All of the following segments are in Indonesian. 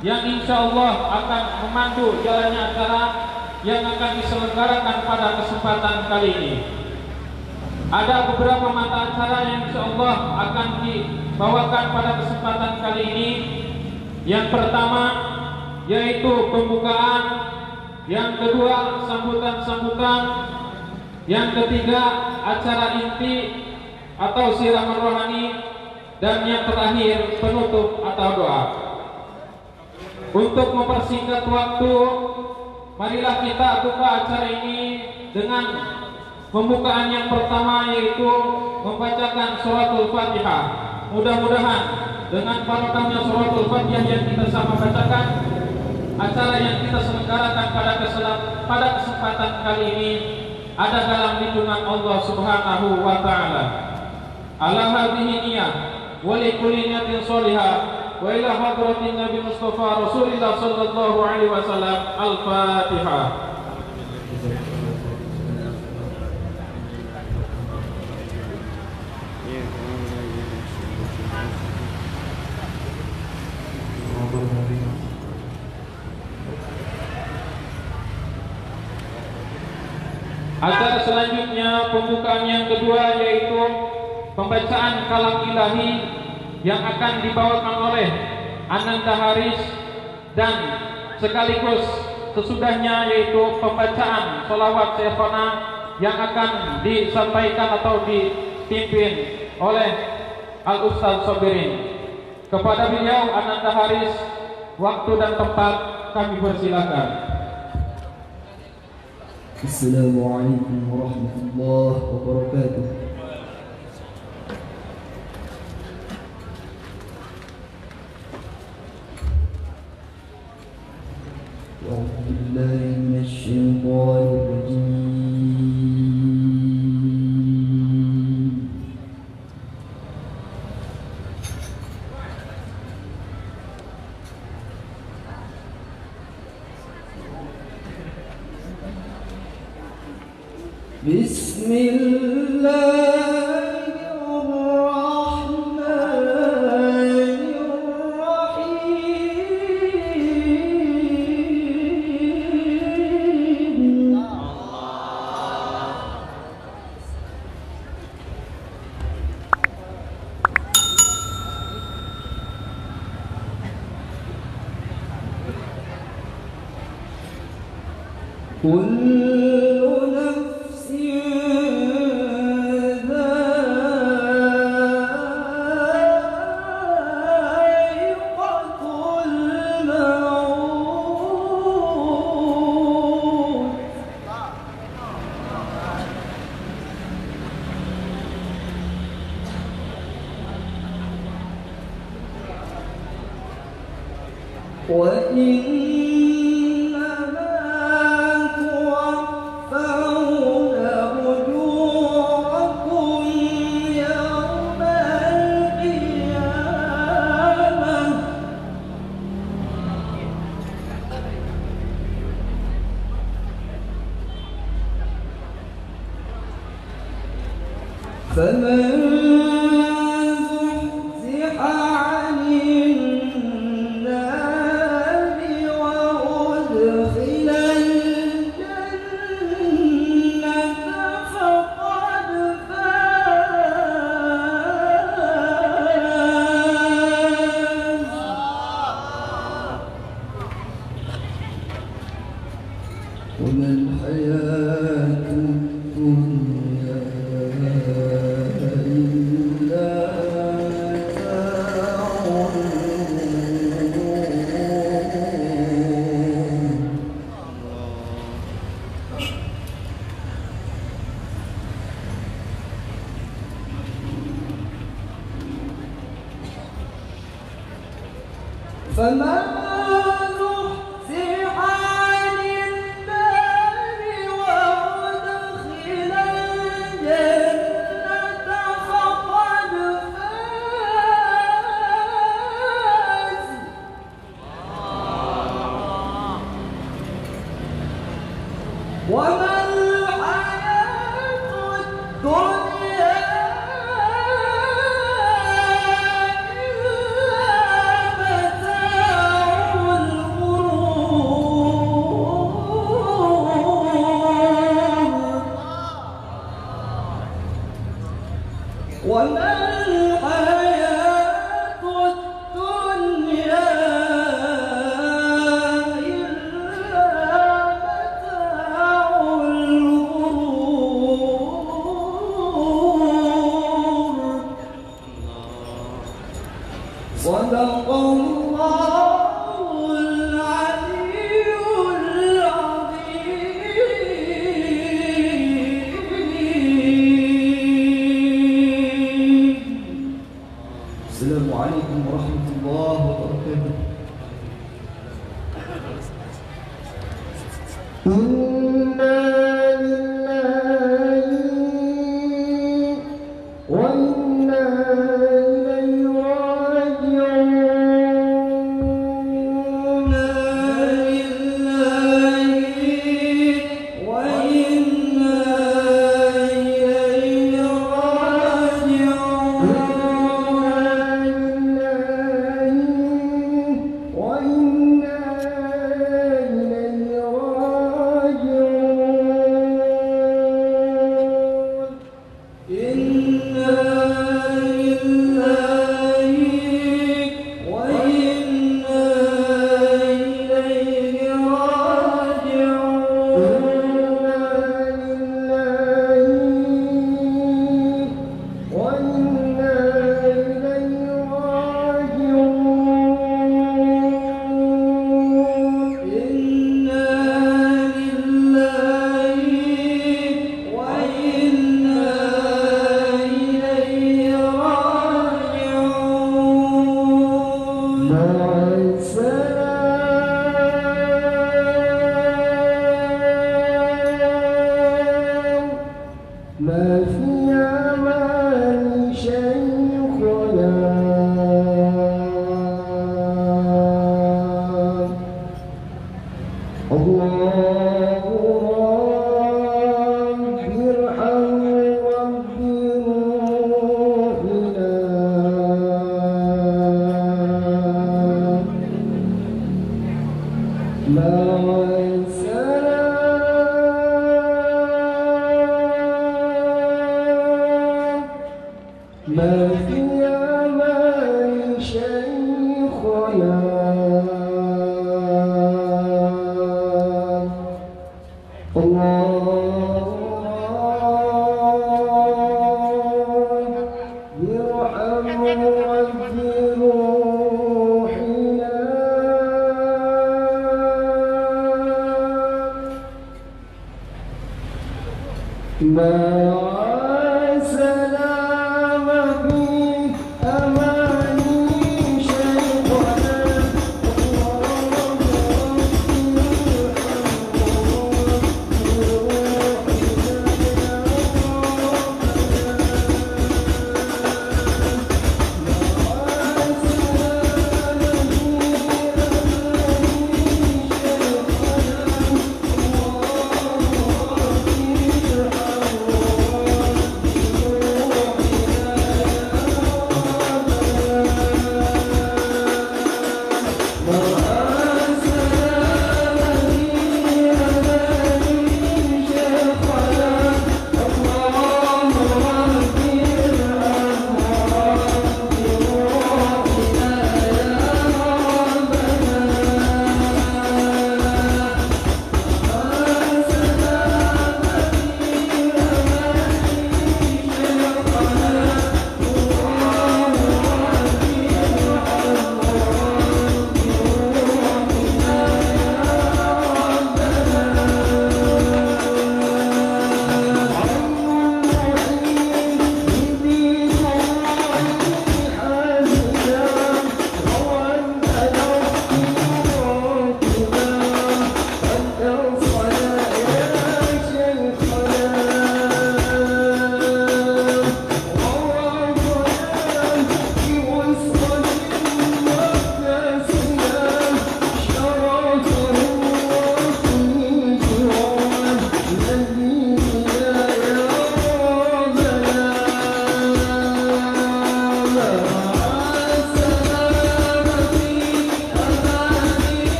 yang insya Allah akan memandu jalannya acara yang akan diselenggarakan pada kesempatan kali ini. Ada beberapa mata acara yang insya Allah akan dibawakan pada kesempatan kali ini. Yang pertama yaitu pembukaan, yang kedua sambutan-sambutan, yang ketiga acara inti atau siraman rohani, dan yang terakhir penutup atau doa. Untuk mempersingkat waktu, marilah kita buka acara ini dengan pembukaan yang pertama, yaitu membacakan suratul Fatihah. Mudah-mudahan dengan barokahnya suratul Fatihah yang kita sama bacakan, acara yang kita selenggarakan pada kesempatan kali ini ada dalam lindungan Allah Subhanahu wa taala. Ala hadhihi niyyah wa li kulli niyatin shalihah wa ila hadratin Nabi Mustafa Rasulillah sallallahu alaihi wasallam. Al-Fatihah. Acara selanjutnya pembukaan yang kedua yaitu pembacaan kalam ilahi yang akan dibawakan oleh Ananda Haris, dan sekaligus sesudahnya yaitu pembacaan sholawat Syekhona yang akan disampaikan atau dipimpin oleh Al-Ustaz Sobirin. Kepada beliau Ananda Haris, waktu dan tempat kami persilakan. Assalamualaikum warahmatullahi wabarakatuh. A'udzu billahi minasy syaithanir rajim. كل نفس ذائقة الموت وإنما توفون أجوركم يوم القيامة فمن زحزح عن النار وأدخل الجنة فقد فاز. وما الحياة الدنيا إلا متاع الغرور. فمن زحزح عن النار وأدخل الجنة فقد فاز. وما الحياة الدنيا إلا متاع وما الحياة الدنيا إلا متاع الغرور. صدق الله العلي العظيم. السلام عليكم ورحمة الله وبركاته. إنا لله وإنا إليه راجعون. ما في أمان شيخنا الله رب ارحم رب روحنا ما في أمان شيخنا الله يرحم رب روحنا مع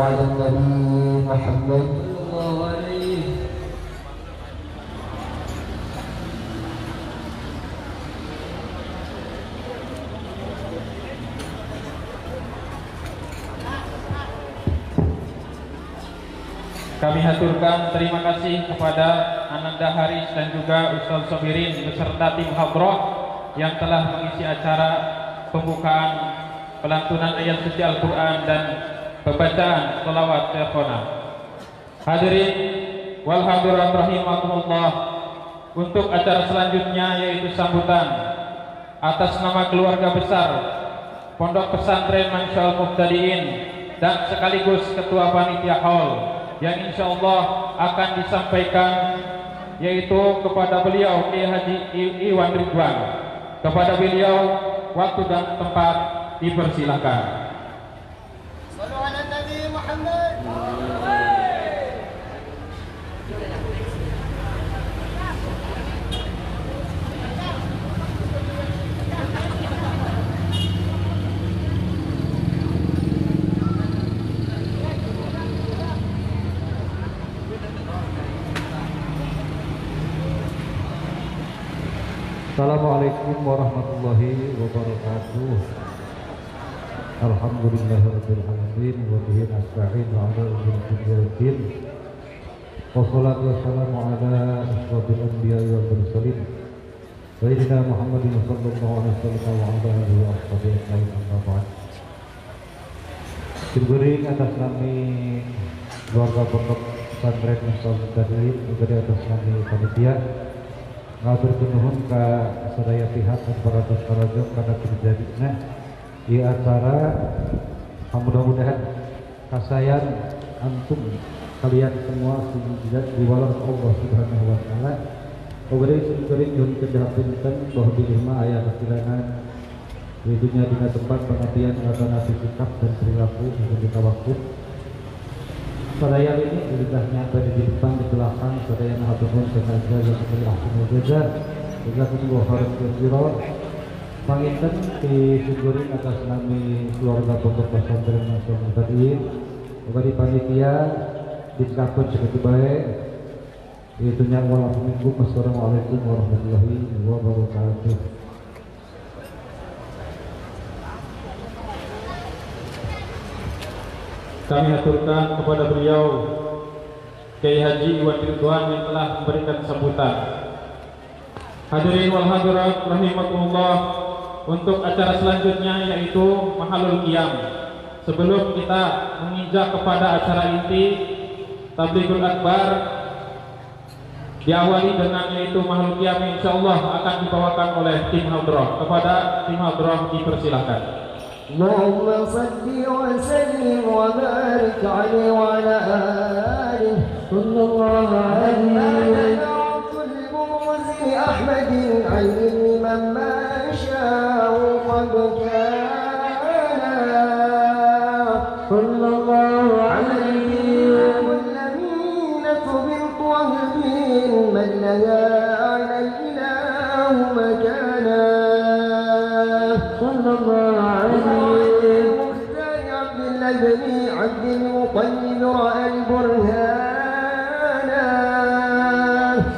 على النبي محمد. Kami haturkan terima kasih kepada Ananda Haris dan juga Ustaz Sobirin beserta tim Hadroh yang telah mengisi acara pembukaan pelantunan ayat suci Al-Quran dan pembacaan sholawat Syekhona. Hadirin wal hadirat rahimakumullah, untuk acara selanjutnya yaitu sambutan atas nama keluarga besar Pondok Pesantren Mansya'al Muhtadiin dan sekaligus Ketua Panitia Hall yang insya Allah akan disampaikan yaitu kepada beliau Kiai Haji Iwan Ridwan. Kepada beliau waktu dan tempat dipersilakan. Sallu ala Nabi Muhammad. Assalamualaikum warahmatullahi wabarakatuh. Alhamdulillahirabbil alamin wa bihi nasta'in ala umuri dunya waddin. Wassalatu wassalamu ala asyrofil anbiya'i wal mursalin sayyidina Muhammadin sallallahu alaihi wasallam wa ala alihi wa sahbihi ajmain, amma ba'd. Diburing atas nami keluarga Pondok Pesantren Mansya'al Muhtadiin, juga atas nami panitia ngatur penuhun ke sadaya pihak dan para karajo karena terjadinya di acara. Mudah-mudahan kasayan antum kalian semua sudah diwalar Allah Subhanahu wa taala. Ogere sing nyuwun kedahapunten bahwa dilima aya kasilanan di dunia dina tempat pengabdian karena sikap dan perilaku yang ditawakuf. Sadaya ini lidahnya tadi di depan, di belakang, sadaya nahatupun sengaja yang kembali ahsanul jaza juga kedua harus berjiro panginten di syukurin atas nami keluarga Pondok Pesantren Mansya'al Muhtadiin juga di panitia diskapun seperti baik itunya. Wassalamualaikum warahmatullahi wabarakatuh. Kami aturkan kepada beliau Kiai Haji Iwan Ridwan yang telah memberikan sambutan. Hadirin wal hadirat rahimakumullah, untuk acara selanjutnya yaitu Mahalul Qiyam. Sebelum kita menginjak kepada acara inti Tablighul Akbar, diawali dengan yaitu Mahalul Qiyam yang insyaallah akan dibawakan oleh tim Hadroh. Kepada tim Hadroh dipersilahkan. اللهم صل وسلم وبارك عليه وعلى آله صلى الله عليه كل موزن أحمد علم من ما شاء قد كان صلى الله عليه والذين بالطهبين من لها على الإله مكانا صلى الله عليه بن عبد المطلب رأى البرهان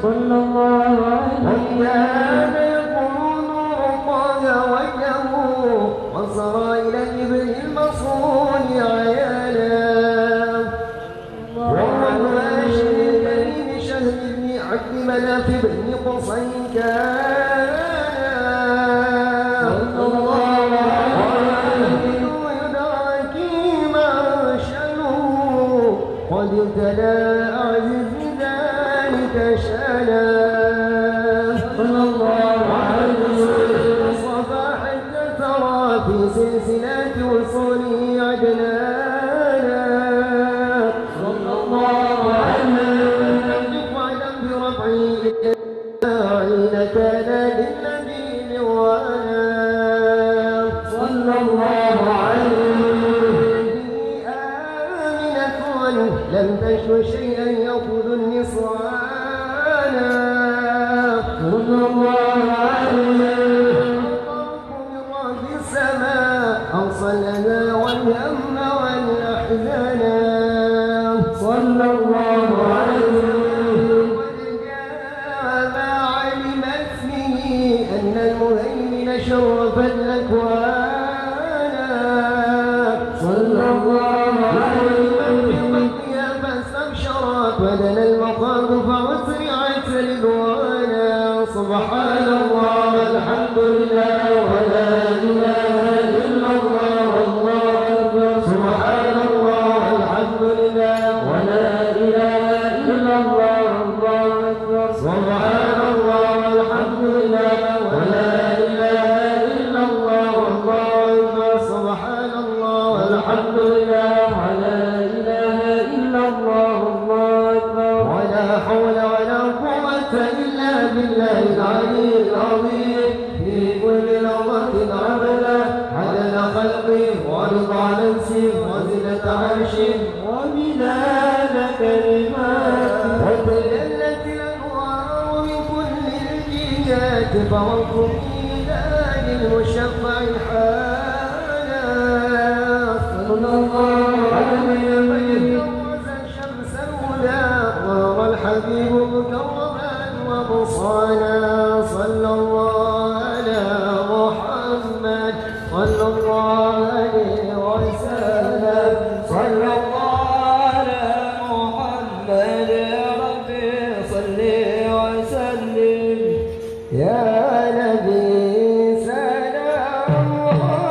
صلى الله عليه وكان يقول نور الله وجهه وصار إلى ابن المصون عيانا وهو هاشم الكريم شهر بن عبد مناف بن قصي كان صلى الله عليه قد ابتلى أعزز ذلك شانا صلى الله عليه وسلم صباح ترى في سلسلة وصوله عدنانا صلى الله عليه وسلم واعلم برفعه حين كان للنبي وانا صلى الله عليه لم تشو شيئا يأخذ النصران صلى الله عليه من رب السماء أوصلنا والهم والأحزان صلى الله عليه وسلم ما علمت به أن المهيمن شرف الأكوان صلى الله عليه وسلم فاستبشرت بدل المقام فأسرعت رضوانا سبحان الله الحمد لله ولا إله إلا الله الله أكبر سبحان الله الحمد لله ولا إله إلا الله الله أكبر سبحان الله الحمد لله ولا إله إلا الله الله أكبر سبحان الله الحمد لله ولا إله إلا الله الله أكبر ولا حول ولا قوة إلا بالله العلي العظيم في كل لحظة عمله عدد خلقه ورضا نفسه وزنة عرشه ومداد كلماته وتجلت الأنوار من كل الجهات فرب إله المشفع الحالا صلى الله عليه وسلم الشمس الهدى ظهر الحبيب مكرما ومصانا صلى الله على محمد صلى الله عليه وسلم صلى الله على محمد يا ربي صل وسلم يا نبي سلام الله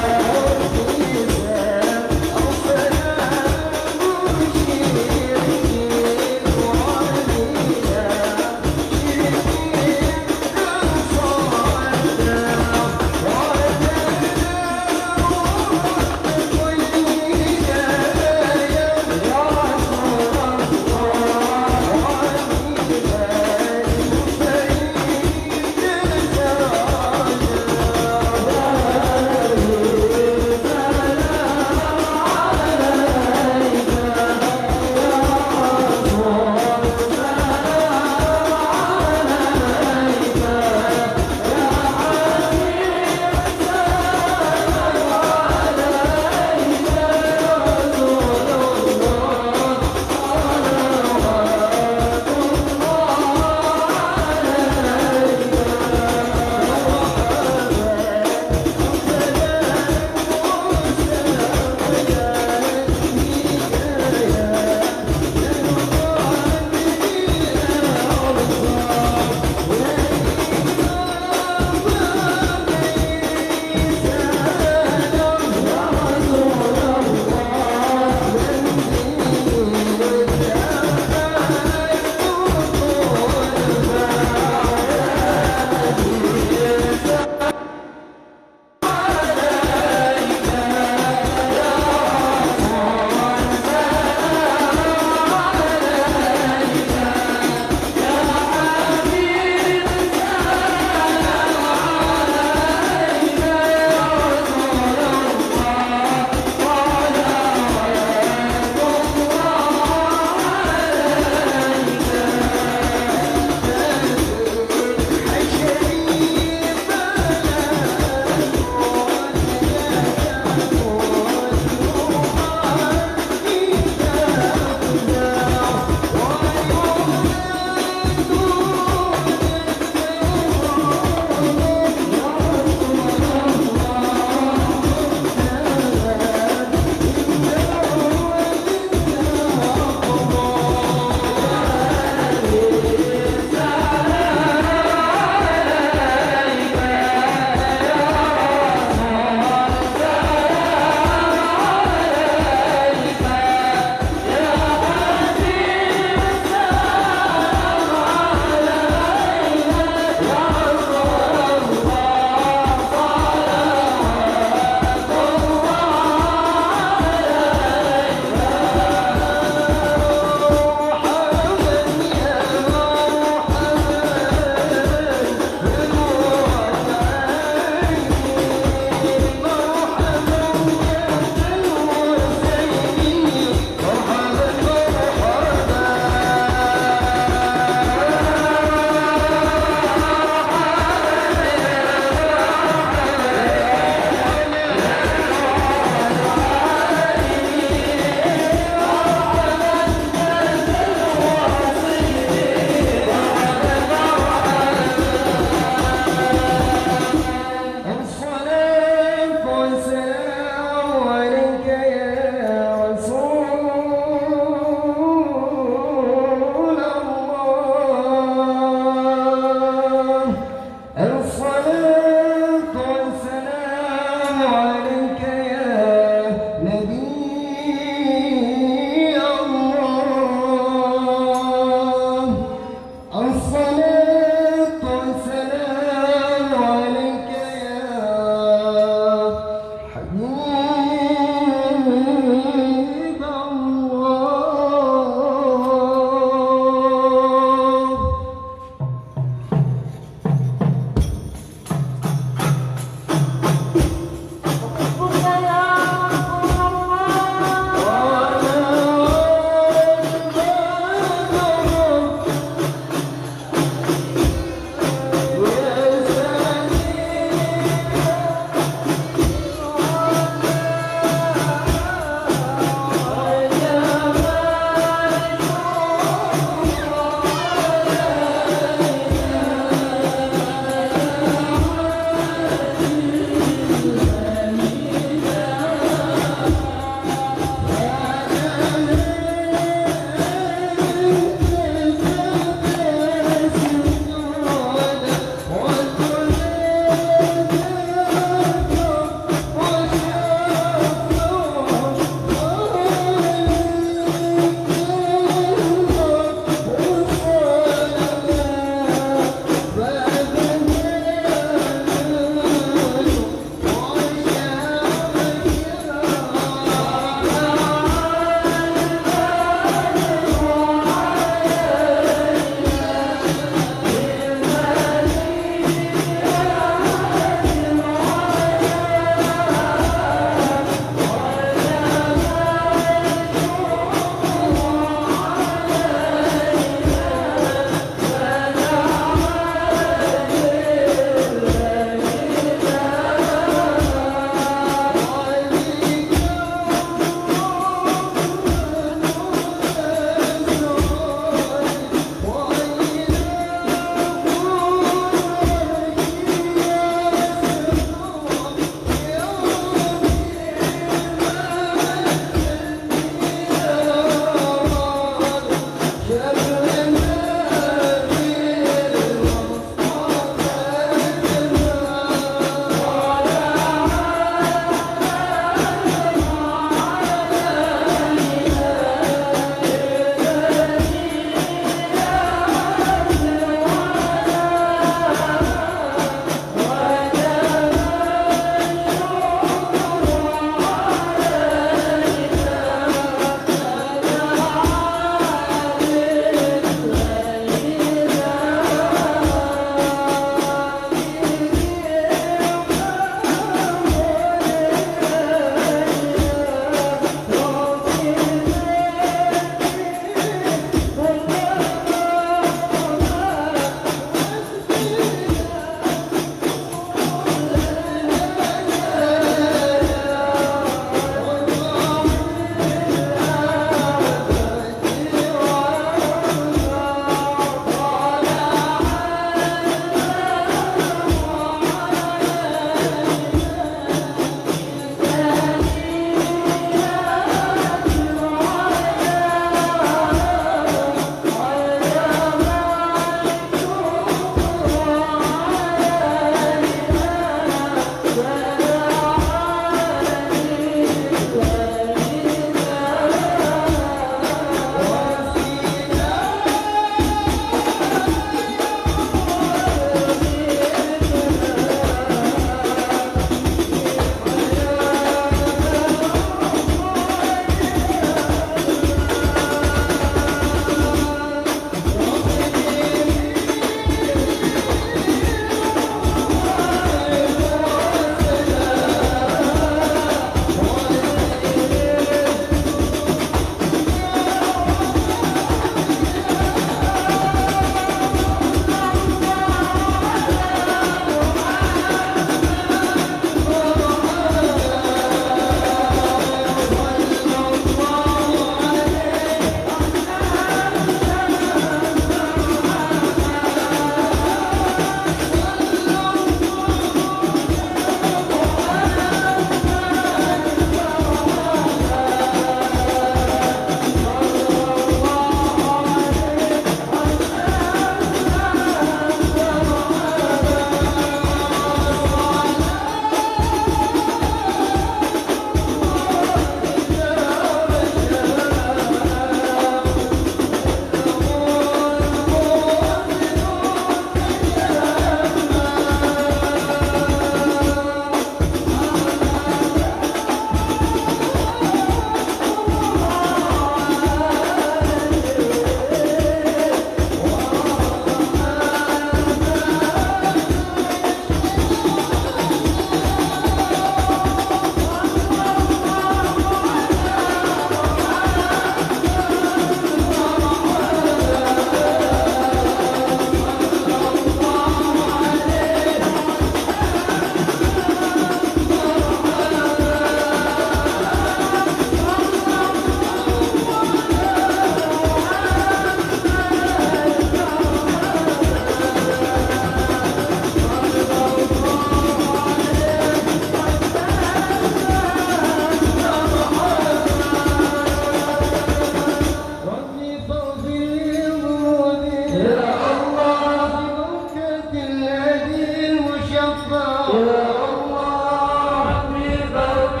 مشفع يا الله بفضل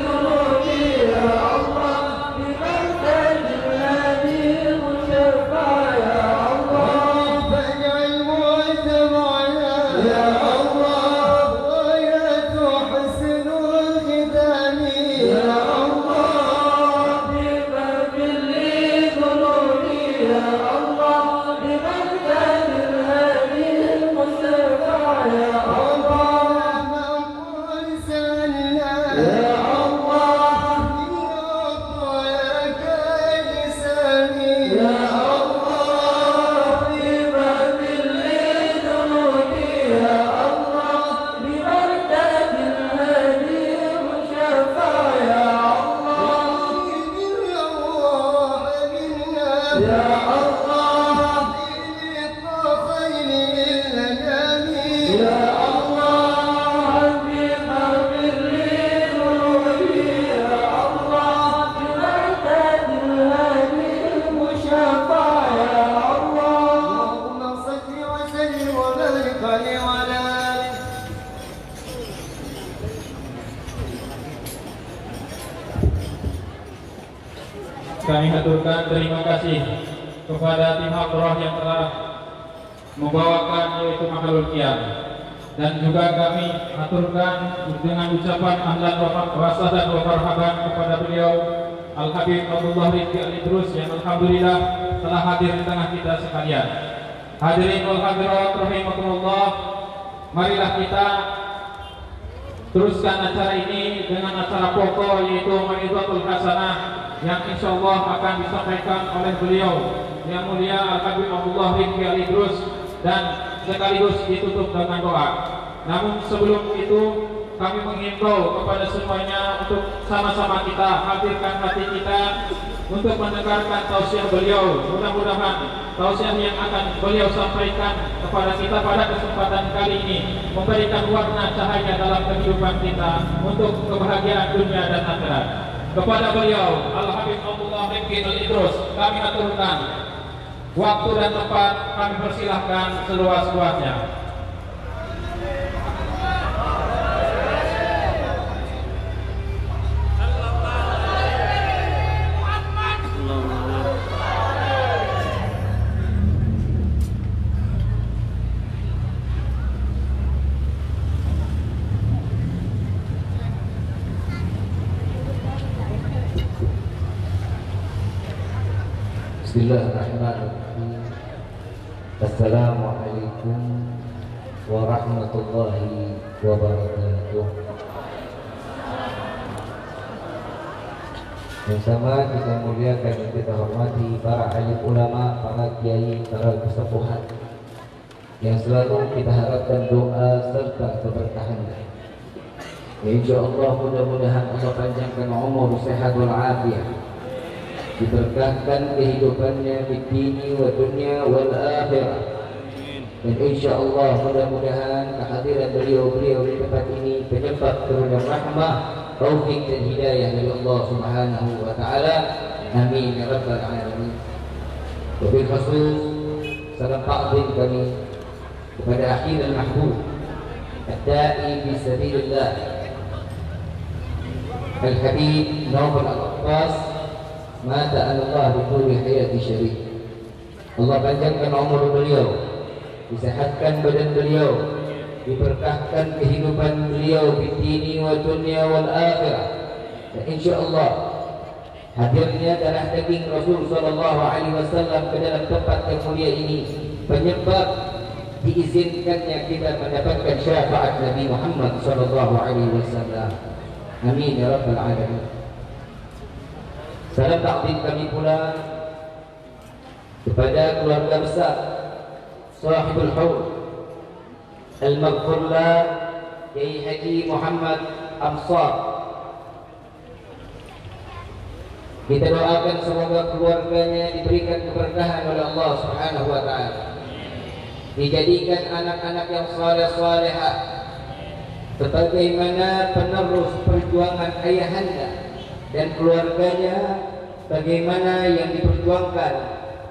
ذنوبي يا الله بمنتج الهادي المشفع يا الله فاجعل مجتمعنا يا الله غاية حسن الختام يا الله بفضل ذنوبي يا الله بمنتج الهادي المشفع يا الله مقبول سننا يا الله لك لساني يا الله بفضل ذنوبي يا الله بمنتج الهادي المشفع يا الله بالروح منا يا الله بالطفيل الأنام يا الله بفضل ذنوبي يا الله بمنتج الهادي المشفع يا الله اللهم صل وسلم وبارك عليه وعلى آله. Kami haturkan terima kasih kepada tim Hafrah yang telah membawakan yaitu Mahalul Qiyam, dan juga kami haturkan dengan ucapan ahlan wa sahlan wa marhaban kepada beliau Al Habib Abdullah Rizki Al Idrus yang alhamdulillah telah hadir di tengah kita sekalian. Hadirin wal hadirat rahimakumullah, marilah kita teruskan acara ini dengan acara pokok yaitu Mau'izatul Hasanah yang insyaallah akan disampaikan oleh beliau yang mulia Al Habib Abdullah Rizki Al Idrus dan sekaligus ditutup dengan doa. Namun sebelum itu kami menghimbau kepada semuanya untuk sama-sama kita hadirkan hati kita untuk mendengarkan tausiah beliau. Mudah-mudahan tausiah yang akan beliau sampaikan kepada kita pada kesempatan kali ini memberikan warna cahaya dalam kehidupan kita untuk kebahagiaan dunia dan akhirat. Kepada beliau Al Habib Abdullah Rizki Al Idrus kami aturkan waktu dan tempat, kami persilahkan seluas-luasnya. Bismillahirrahmanirrahim. Assalamualaikum warahmatullahi wabarakatuh. Yang sama kita muliakan dan kita hormati para alim ulama, para kiai, para kesepuhan yang selalu kita harapkan doa serta keberkahan. Insyaallah mudah-mudahan Allah panjangkan umur sehat wal afiat, diberkahkan kehidupannya di dunia wa dunia wal akhirah. Dan insyaallah mudah-mudahan kehadiran beliau-beliau di tempat ini penyebab turunnya rahmah, taufik dan hidayah dari Allah Subhanahu wa taala. Amin ya rabbal alamin. Wabil khusus salam ta'zim kami kepada akhir al-mahbub ad-da'i fi sabilillah Al-Habib Nawfal Al-Abbas mata Allah bituli hayati syarif. Allah panjangkan umur beliau, disehatkan badan beliau, diberkahkan kehidupan beliau di dini wa dunia wal akhirah. Dan insyaallah hadirnya darah daging Rasul sallallahu alaihi wasallam ke dalam tempat yang mulia ini penyebab diizinkannya kita mendapatkan syafaat Nabi Muhammad sallallahu alaihi wasallam. Amin ya rabbal alamin. Salam takdim kami pula kepada keluarga besar Sahibul Haul Al-Maghfurlah Kiai Haji Muhammad Amsar. Kita doakan semoga keluarganya diberikan keberkahan oleh Allah Subhanahu wa taala, dijadikan anak-anak yang saleh-salehah sebagaimana penerus perjuangan ayahanda dan keluarganya, bagaimana yang diperjuangkan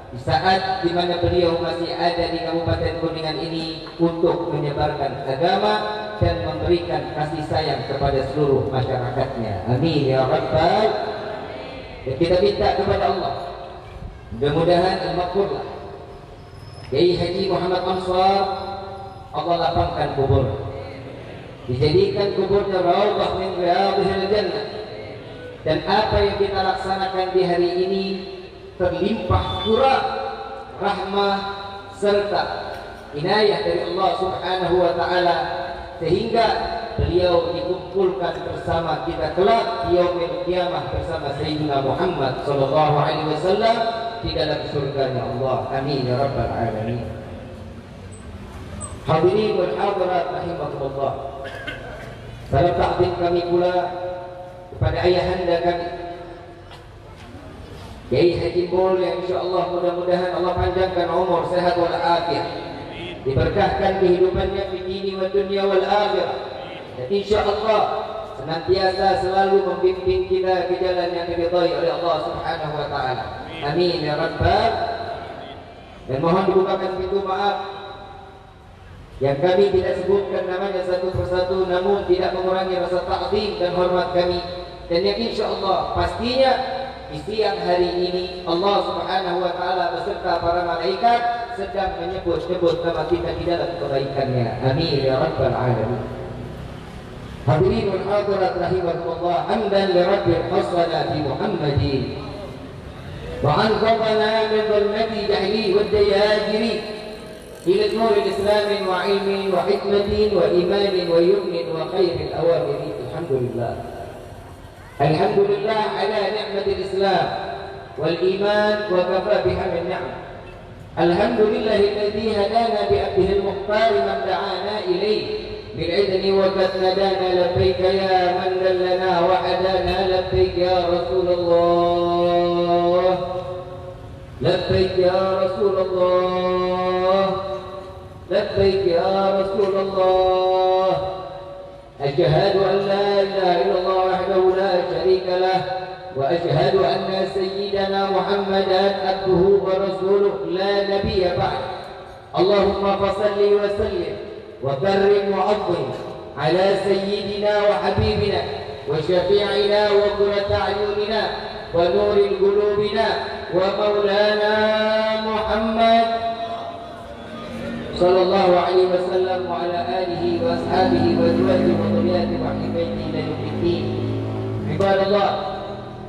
di saat di mana beliau masih ada di Kabupaten Kuningan ini untuk menyebarkan agama dan memberikan kasih sayang kepada seluruh masyarakatnya. Amin ya rabbal. Dan kita minta kepada Allah, mudah-mudahan al-maghfurlah Kiai Haji Muhammad Ansar, Allah lapangkan kubur, dijadikan kuburnya raudhah min riyadhil jannah, dan apa yang kita laksanakan di hari ini terlimpah curah rahmah serta inayah dari Allah Subhanahu wa taala, sehingga beliau dikumpulkan bersama kita kelak di yaumil qiyamah bersama Sayyidina Muhammad sallallahu alaihi wasallam di dalam surganya Allah. Amin ya rabbal alamin. Hadirin wal hadirat rahimakumullah. Salam takdim kami pula kepada ayahanda kami Kiai Haji Bol, yang insyaallah mudah-mudahan Allah panjangkan umur, sehat wal afiat, diberkahkan kehidupannya di dini wa dunia wal akhirah, dan insyaallah senantiasa selalu membimbing kita ke jalan yang diridhai oleh Allah Subhanahu wa taala. Amin ya rabbal. Dan mohon dibukakan pintu maaf yang kami tidak sebutkan namanya satu persatu, namun tidak mengurangi rasa ta'zim dan hormat kami, dan yang insyaallah pastinya di siang hari ini Allah Subhanahu wa taala beserta para malaikat sedang menyebut-nyebut nama kita di dalam kebaikannya. Amin ya rabbal alamin. Hadirin wal hadirat rahimakumullah, hamdan li rabbil hasanati Muhammadin wa anqadhana min dhulmati jahli wad dayajiri ila nur al-islam wa ilmin wa hikmatin wa imanin wa yumnin wa khairil awamir. Alhamdulillah. الحمد لله على نعمة الإسلام والإيمان وكفى بها من نعم. الحمد لله الذي هدانا بأبه المختار من دعانا إليه بالعذن وقد ندانا لبيك يا من دلنا وهدانا لبيك يا رسول الله لبيك يا رسول الله لبيك يا رسول الله. أشهد أن لا إله إلا الله وحده لا شريك له وأشهد أن سيدنا محمدا عبده ورسوله لا نبي بعد. اللهم فصل وسلم وكرم وعظم على سيدنا وحبيبنا وشفيعنا وقرة أعيننا ونور قلوبنا ومولانا محمد صلى الله عليه وسلم وعلى آله وأصحابه وأزواجه وذرياته وأهل بيته إلى يوم الدين. عباد الله،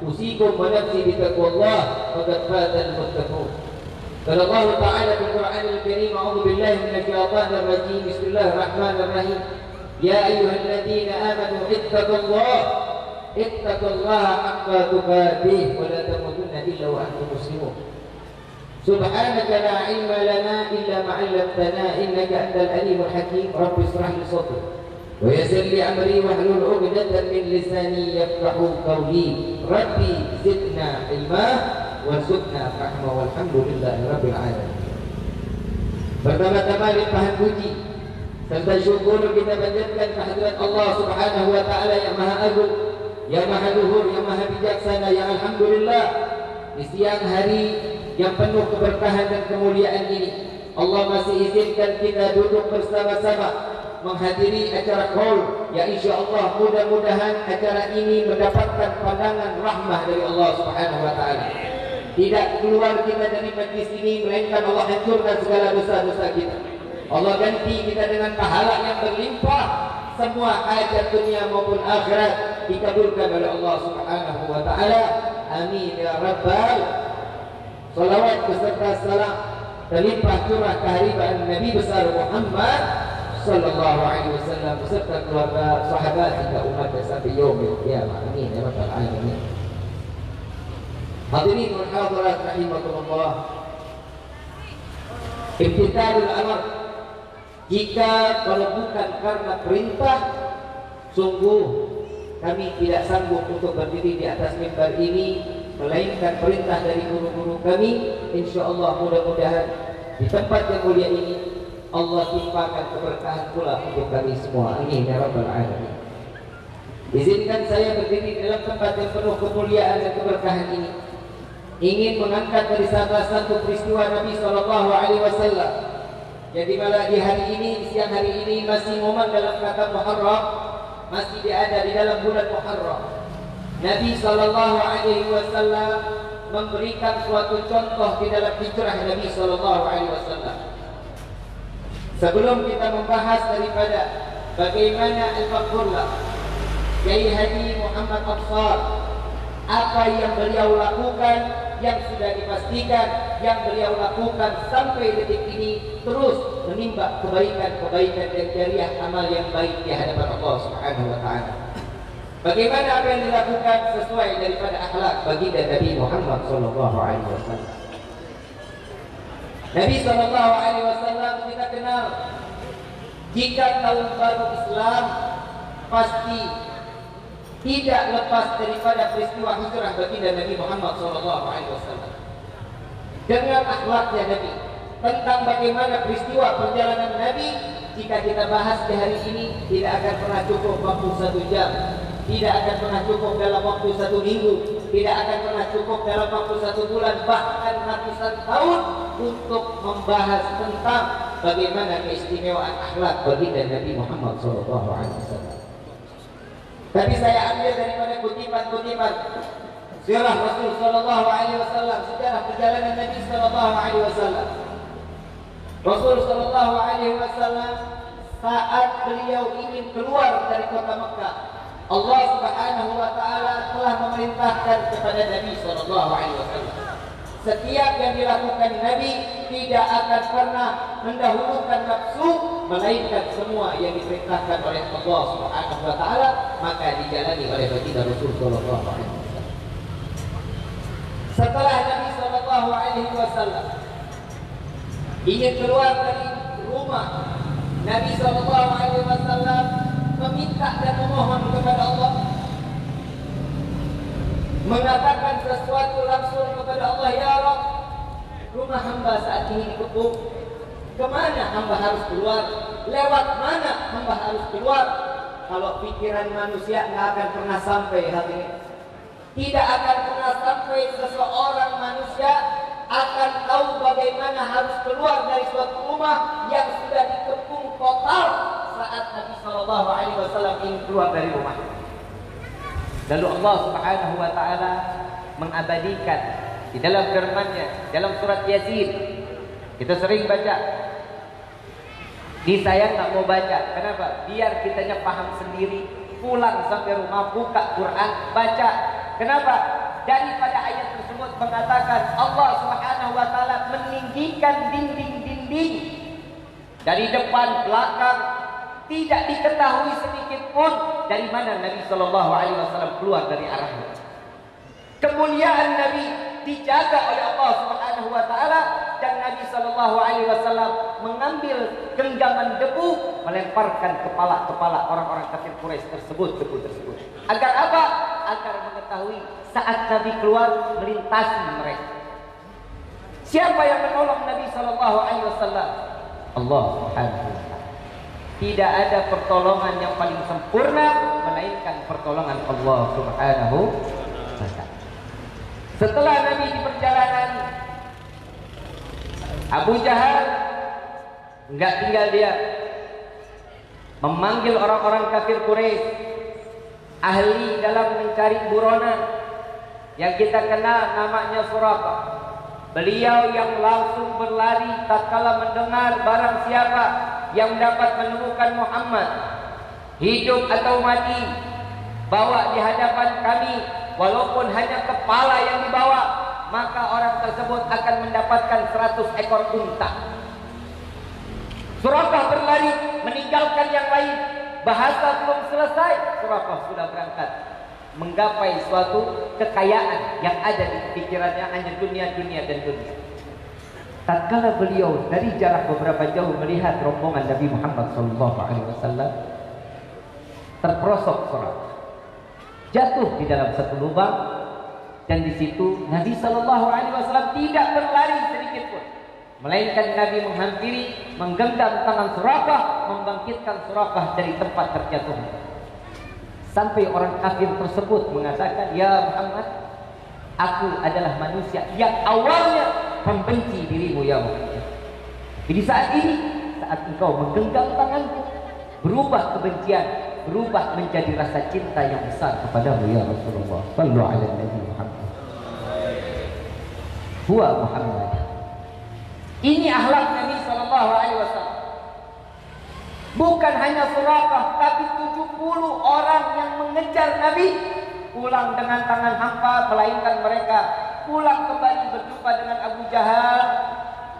أوصيكم ونفسي بتقوى الله فقد فاز المتقون. قال الله تعالى في القرآن الكريم: أعوذ بالله من الشيطان الرجيم، بسم الله الرحمن الرحيم. يا أيها الذين آمنوا اتقوا الله حق تقاته ولا تموتن إلا وأنتم مسلمون. سبحانك لا علم لنا إلا ما علمتنا إنك أنت العليم الحكيم. رب اشرح لي صدري ويسر لي أمري واحلل عقدة من لساني يفقهوا قولي. ربي زدنا علما warzuqna rahmah walhamdulillahi rabbil alamin. Pertama-tama limpahan puji serta syukur kita panjatkan kehadirat Allah Subhanahu wa taala yang Maha Agung, yang Maha Luhur, yang Maha Bijaksana, yang alhamdulillah di siang hari yang penuh keberkahan dan kemuliaan ini Allah masih izinkan kita duduk bersama-sama menghadiri acara qaul yang insyaallah mudah-mudahan acara ini mendapatkan pandangan rahmah dari Allah Subhanahu wa taala. Tidak keluar kita dari majlis ini melainkan Allah hancurkan segala dosa-dosa kita. Allah ganti kita dengan pahala yang berlimpah. Semua hajat dunia maupun akhirat dikabulkan oleh Allah Subhanahu wa taala. Amin ya rabbal. Salawat beserta salam terlimpah curah kehadiran Nabi besar Muhammad sallallahu alaihi wasallam beserta keluarga, sahabat hingga umat sampai yaumil qiyamah. Amin ya rabbal alamin. Hadirin wal hadirat rahimakumullah. Imtithalul amr, jika kalau bukan karena perintah, sungguh kami tidak sanggup untuk berdiri di atas mimbar ini, melainkan perintah dari guru-guru kami. Insyaallah mudah-mudahan di tempat yang mulia ini Allah timpakan keberkahan pula untuk kami semua. Amin ya rabbal alamin. Izinkan saya berdiri dalam tempat yang penuh kemuliaan dan keberkahan ini ingin mengangkat dari salah satu peristiwa Nabi Sallallahu Alaihi Wasallam. Jadi malah di hari ini, di siang hari ini masih momen dalam kata Muharram, masih ada di dalam bulan Muharram. Nabi Sallallahu Alaihi Wasallam memberikan suatu contoh di dalam hijrah Nabi Sallallahu Alaihi Wasallam. Sebelum kita membahas daripada bagaimana Al-Faqurlah Kiai Haji Muhammad Absar, apa yang beliau lakukan, yang sudah dipastikan, yang beliau lakukan sampai detik ini, terus menimba kebaikan-kebaikan dan jariah amal yang baik di hadapan Allah Subhanahu wa taala. Bagaimana apa yang dilakukan sesuai daripada akhlak baginda Nabi Muhammad sallallahu alaihi wasallam. Nabi sallallahu alaihi wasallam kita kenal, jika tahun baru Islam pasti tidak lepas daripada peristiwa hijrah baginda Nabi Muhammad SAW. Dengan akhlaknya Nabi, tentang bagaimana peristiwa perjalanan Nabi, jika kita bahas di hari ini tidak akan pernah cukup waktu 1 jam, tidak akan pernah cukup dalam waktu 1 minggu, tidak akan pernah cukup dalam waktu 1 bulan, bahkan ratusan tahun untuk membahas tentang bagaimana keistimewaan akhlak baginda Nabi Muhammad SAW. Tapi saya ambil daripada kutipan-kutipan sirah Rasul sallallahu alaihi wasallam, sejarah perjalanan Nabi sallallahu alaihi wasallam. Rasul sallallahu alaihi wasallam saat beliau ingin keluar dari kota Mekah, Allah Subhanahu wa taala telah memerintahkan kepada Nabi sallallahu alaihi wasallam, setiap yang dilakukan Nabi tidak akan pernah mendahulukan nafsu, melainkan semua yang diperintahkan oleh Allah Subhanahu wa taala maka dijalani oleh baginda Rasul sallallahu alaihi wasallam. Setelah Nabi sallallahu alaihi wasallam ingin keluar dari rumah, Nabi sallallahu alaihi wasallam meminta dan memohon kepada Allah, mengatakan sesuatu langsung kepada Allah, ya Rabb, rumah hamba saat ini dikepung, kemana hamba harus keluar, lewat mana hamba harus keluar. Kalau pikiran manusia nggak akan pernah sampai hal ini, tidak akan pernah sampai seseorang manusia akan tahu bagaimana harus keluar dari suatu rumah yang sudah dikepung total saat Nabi Shallallahu Alaihi Wasallam ingin keluar dari rumah. Lalu Allah Subhanahu wa taala mengabadikan di dalam firman-Nya dalam surat Yasin. Kita sering baca. Di saya nggak mau baca. Kenapa? Biar kitanya paham sendiri. Pulang sampai rumah, buka Quran, baca. Kenapa? Daripada ayat tersebut mengatakan Allah Subhanahu wa taala meninggikan dinding-dinding dari depan belakang, tidak diketahui sedikit pun dari mana Nabi Shallallahu Alaihi Wasallam keluar dari arahnya. Kemuliaan Nabi dijaga oleh Allah Subhanahu Wa Taala dan Nabi Shallallahu Alaihi Wasallam mengambil genggaman debu, melemparkan kepala-kepala orang-orang kafir Quraisy tersebut, debu tersebut. Agar apa? Agar mengetahui saat Nabi keluar melintasi mereka. Siapa yang menolong Nabi Shallallahu Alaihi Wasallam? Allah Subhanahu Wa Taala. Tidak ada pertolongan yang paling sempurna melainkan pertolongan Allah Subhanahu wa taala. Setelah Nabi di perjalanan, Abu Jahal enggak tinggal dia, memanggil orang-orang kafir Quraisy, ahli dalam mencari buronan yang kita kenal namanya Suraqah. Beliau yang langsung berlari tatkala mendengar barang siapa yang dapat menemukan Muhammad hidup atau mati, bawa di hadapan kami, walaupun hanya kepala yang dibawa, maka orang tersebut akan mendapatkan 100 ekor unta. Suraqah berlari meninggalkan yang lain. Bahasa belum selesai, Suraqah sudah berangkat menggapai suatu kekayaan yang ada di pikirannya, hanya dunia dan dunia. Tatkala beliau dari jarak beberapa jauh melihat rombongan Nabi Muhammad SAW, terperosok Suraqah, jatuh di dalam satu lubang, dan di situ Nabi SAW tidak berlari sedikit pun, melainkan Nabi menghampiri, menggenggam tangan Suraqah, membangkitkan Suraqah dari tempat terjatuhnya. Sampai orang kafir tersebut mengatakan, ya Muhammad, Aku adalah manusia yang awalnya membenci dirimu ya Muhammad. Jadi saat ini, saat engkau menggenggam tanganku, berubah kebencian, berubah menjadi rasa cinta yang besar kepadamu ya Rasulullah. Sallu ala Nabi Muhammad. Huwa Muhammad. Ini akhlak Nabi sallallahu alaihi wasallam. Bukan hanya Suraqah, tapi 70 orang yang mengejar Nabi pulang dengan tangan hampa, melainkan mereka pulang kembali berjumpa dengan Abu Jahal.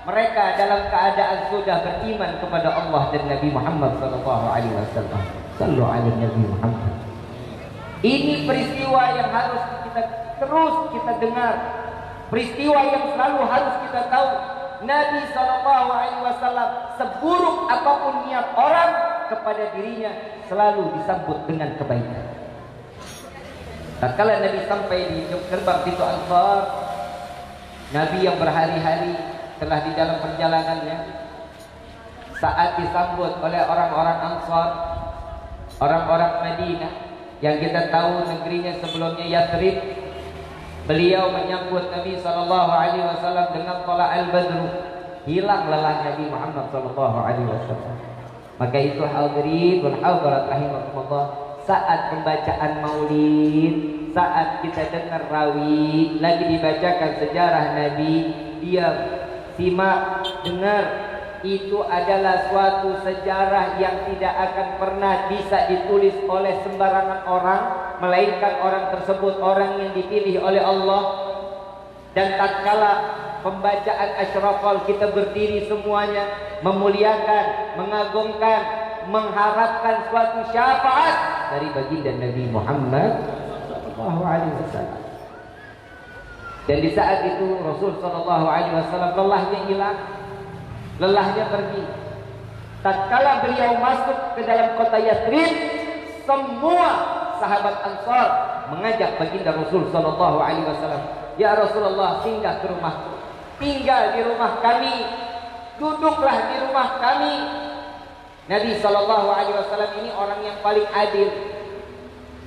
Mereka dalam keadaan sudah beriman kepada Allah dan Nabi Muhammad sallallahu alaihi wasallam. Sallu ala Nabi Muhammad. Ini peristiwa yang harus kita terus kita dengar. Peristiwa yang selalu harus kita tahu. Nabi sallallahu alaihi wasallam seburuk apapun niat orang kepada dirinya selalu disambut dengan kebaikan. Tatkala Nabi sampai di gerbang pintu Ansar, Nabi yang berhari-hari telah di dalam perjalanannya, saat disambut oleh orang-orang Ansar, orang-orang Madinah yang kita tahu negerinya sebelumnya Yathrib, beliau menyambut Nabi sallallahu alaihi wasallam dengan tala al-badru. Hilang lelah Nabi Muhammad sallallahu alaihi wasallam. Maka itu hadirin wal hadirat rahimakumullah, saat pembacaan Maulid, saat kita dengar rawi lagi dibacakan sejarah Nabi, diam, simak, dengar. Itu adalah suatu sejarah yang tidak akan pernah bisa ditulis oleh sembarangan orang, melainkan orang tersebut orang yang dipilih oleh Allah. Dan tatkala pembacaan asyrafal kita berdiri semuanya memuliakan, mengagungkan, mengharapkan suatu syafaat dari baginda Nabi Muhammad sallallahu alaihi wasallam. Dan di saat itu Rasul sallallahu alaihi wasallam lelahnya hilang, lelahnya pergi. Tatkala beliau masuk ke dalam kota Yathrib, semua sahabat Ansar mengajak baginda Rasul sallallahu alaihi wasallam, "Ya Rasulullah, singgah ke rumahku. Tinggal di rumah kami. Duduklah di rumah kami." Nabi sallallahu alaihi wasallam ini orang yang paling adil.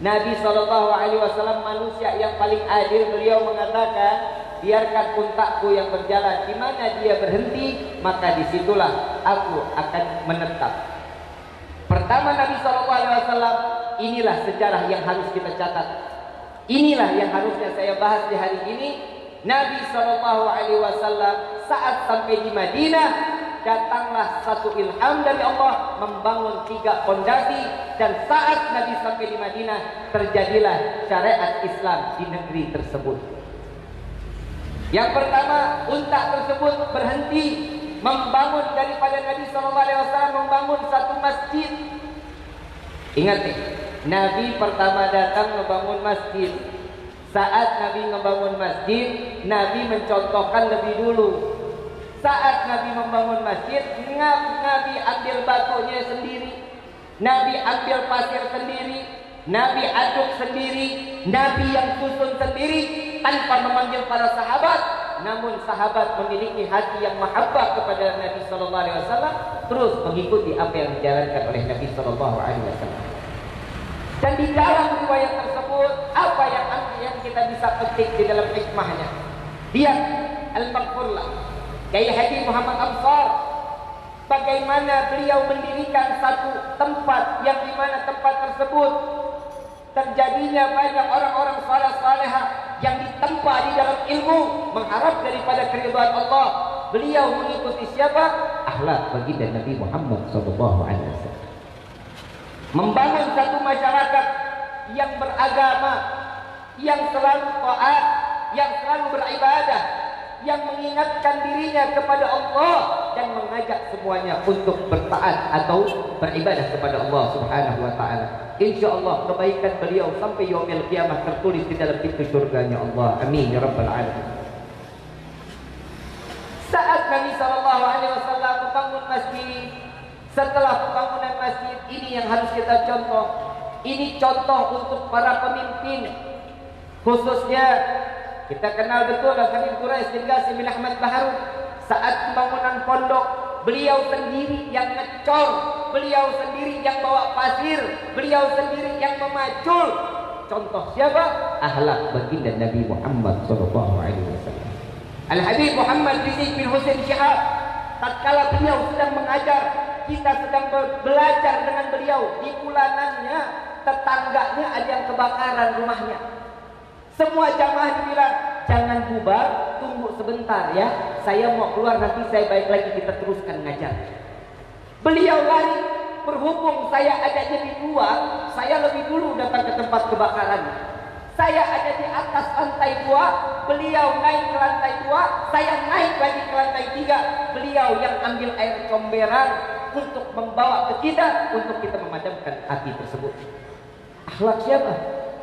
Nabi sallallahu alaihi wasallam manusia yang paling adil. Beliau mengatakan, biarkan untaku yang berjalan, di mana dia berhenti maka disitulah aku akan menetap. Pertama Nabi sallallahu alaihi wasallam, inilah sejarah yang harus kita catat. Inilah yang harusnya saya bahas di hari ini. Nabi sallallahu alaihi wasallam saat sampai di Madinah, datanglah satu ilham dari Allah membangun 3 fondasi, dan saat Nabi sampai di Madinah terjadilah syariat Islam di negeri tersebut. Yang pertama, unta tersebut berhenti membangun daripada Nabi sallallahu alaihi wasallam membangun satu masjid. Ingat nih, Nabi pertama datang membangun masjid. Saat Nabi membangun masjid, Nabi mencontohkan lebih dulu. Saat Nabi membangun masjid, Nabi ambil batunya sendiri, Nabi ambil pasir sendiri, Nabi aduk sendiri, Nabi yang susun sendiri tanpa memanggil para sahabat. Namun sahabat memiliki hati yang mahabbah kepada Nabi sallallahu alaihi wasallam, terus mengikuti apa yang dijalankan oleh Nabi sallallahu alaihi wasallam. Dan di dalam riwayat tersebut, apa yang kita bisa petik di dalam hikmahnya? Dia Al-Maghfurlah, Kiai Haji Muhammad Amsar, bagaimana beliau mendirikan satu tempat yang dimana tempat tersebut terjadinya banyak orang-orang saleh-salehah yang ditempa di dalam ilmu, mengharap daripada keridhaan Allah. Beliau mengikuti siapa? Akhlak baginda Nabi Muhammad sallallahu alaihi wasallam. Membangun satu masyarakat yang beragama, yang selalu taat, yang selalu beribadah, yang mengingatkan dirinya kepada Allah dan mengajak semuanya untuk bertaat atau beribadah kepada Allah Subhanahu wa taala. Insyaallah kebaikan beliau sampai yaumil qiyamah tertulis di dalam pintu surganya Allah. Amin ya rabbal alamin. Saat Nabi sallallahu alaihi wasallam membangun masjid, setelah pembangunan masjid ini yang harus kita contoh. Ini contoh untuk para pemimpin, khususnya kita kenal betul Al-Habib Quraisy bin Qasim bin Ahmad Baharun. Saat pembangunan pondok, beliau sendiri yang ngecor, beliau sendiri yang bawa pasir, beliau sendiri yang memacul. Contoh siapa? Akhlak baginda Nabi Muhammad sallallahu alaihi wasallam. Al-Habib Muhammad Rizik bin Husain Syihab, tatkala beliau sedang mengajar, kita sedang belajar dengan beliau, di bulanannya tetangganya ada yang kebakaran rumahnya. Semua jamaah dibilang, jangan bubar, tunggu sebentar ya, saya mau keluar, nanti saya balik lagi, kita teruskan ngajar. Beliau lari, berhubung saya adanya di luar, saya lebih dulu datang ke tempat kebakaran. Saya ada di atas lantai 2, beliau naik ke lantai 2, saya naik lagi ke lantai 3. Beliau yang ambil air comberan untuk membawa ke kita, untuk kita memadamkan api tersebut. Akhlak siapa?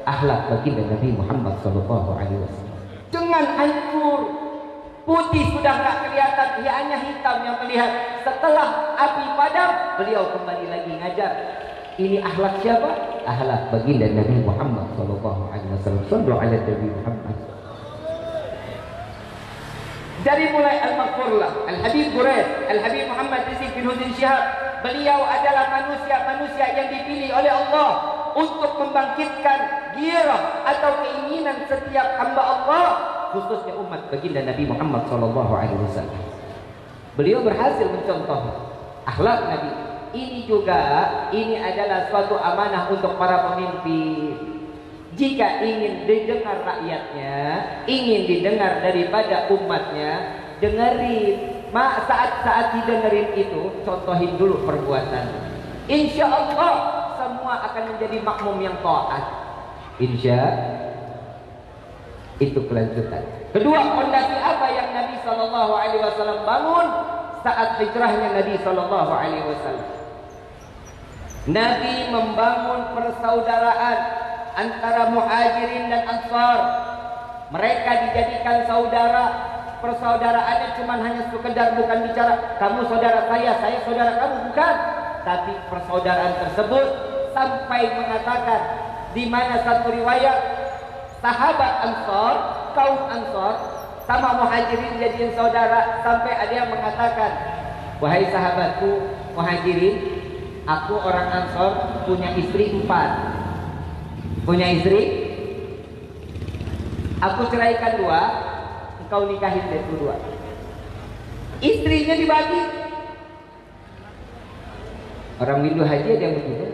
Akhlak baginda Nabi Muhammad sallallahu alaihi wasallam. Dengan hancur, putih sudah nggak kelihatan, ya hanya hitam yang terlihat. Setelah api padam, beliau kembali lagi ngajar. Ini akhlak siapa? Akhlak baginda Nabi Muhammad sallallahu alaihi wasallam. Sallu ala Nabi Muhammad. Dari mulai Al-Maghfurlah, Al-Habib Quraisy, Al-Habib Muhammad Rizik bin Husain Syihab, beliau adalah manusia-manusia yang dipilih oleh Allah untuk membangkitkan gairah atau keinginan setiap hamba Allah, khususnya umat baginda Nabi Muhammad sallallahu alaihi wasallam. Beliau berhasil mencontoh akhlak Nabi. Ini adalah suatu amanah untuk para pemimpin. Jika ingin didengar rakyatnya, ingin didengar daripada umatnya, dengerin. Saat didengerin itu, contohin dulu perbuatan. Insya Allah semua akan menjadi makmum yang taat. Insya itu kelanjutan. Kedua, fondasi apa yang Nabi Sallallahu Alaihi Wasallam bangun saat hijrahnya Nabi Sallallahu Alaihi Wasallam? Nabi membangun persaudaraan antara muhajirin dan ansar. Mereka dijadikan saudara. Persaudaraannya cuma hanya sekedar, bukan bicara kamu saudara saya saudara kamu, bukan. Tapi persaudaraan tersebut sampai mengatakan, di mana satu riwayat sahabat ansar, kaum ansar sama muhajirin jadiin saudara, sampai ada yang mengatakan, wahai sahabatku muhajirin, aku orang ansar punya istri 4. Punya istri, aku ceraikan 2, engkau nikahin itu 2. Istrinya dibagi. Orang Hindu haji ada yang begitu.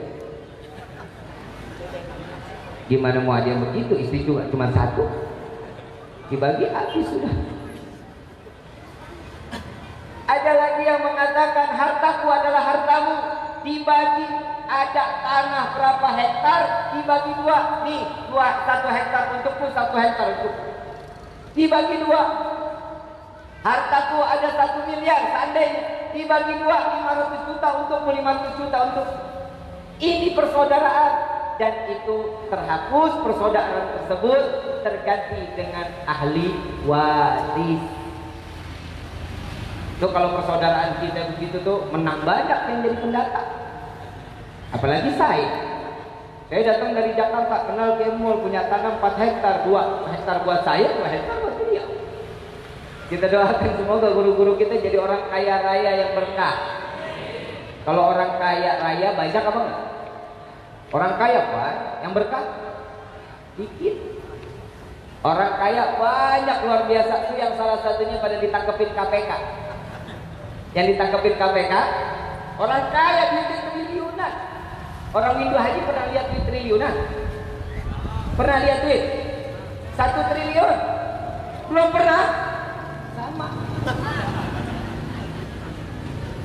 Gimana mau ada yang begitu? Istri cuma 1, dibagi habis sudah. Ada lagi yang mengatakan hartaku adalah hartamu, dibagi. Ada tanah berapa hektar, dibagi 2. Nih, 1 hektar untukku, 1 hektar untukku. Dibagi 2. Hartaku ada 1 miliar, seandainya dibagi 2, 500 juta untukmu, 500 juta untuk. Ini persaudaraan, dan itu terhapus. Persaudaraan tersebut terganti dengan ahli waris. Tuh kalau persaudaraan kita begitu tuh menang banyak yang jadi pendatang. Apalagi saya datang dari Jakarta, kenal Kemul, punya tanah 4 hektar, 2 hektar buat saya, 2 hektar buat dia. Kita doakan semoga guru-guru kita jadi orang kaya raya yang berkah. Kalau orang kaya raya banyak apa enggak? Orang kaya apa? Yang berkah dikit. Orang kaya banyak luar biasa tuh, yang salah satunya pada ditangkepin KPK. Yang ditangkepin KPK, orang kaya duitnya triliunan. Orang Hindu haji pernah lihat duit triliunan? Pernah lihat duit 1 triliun? Belum pernah? Sama.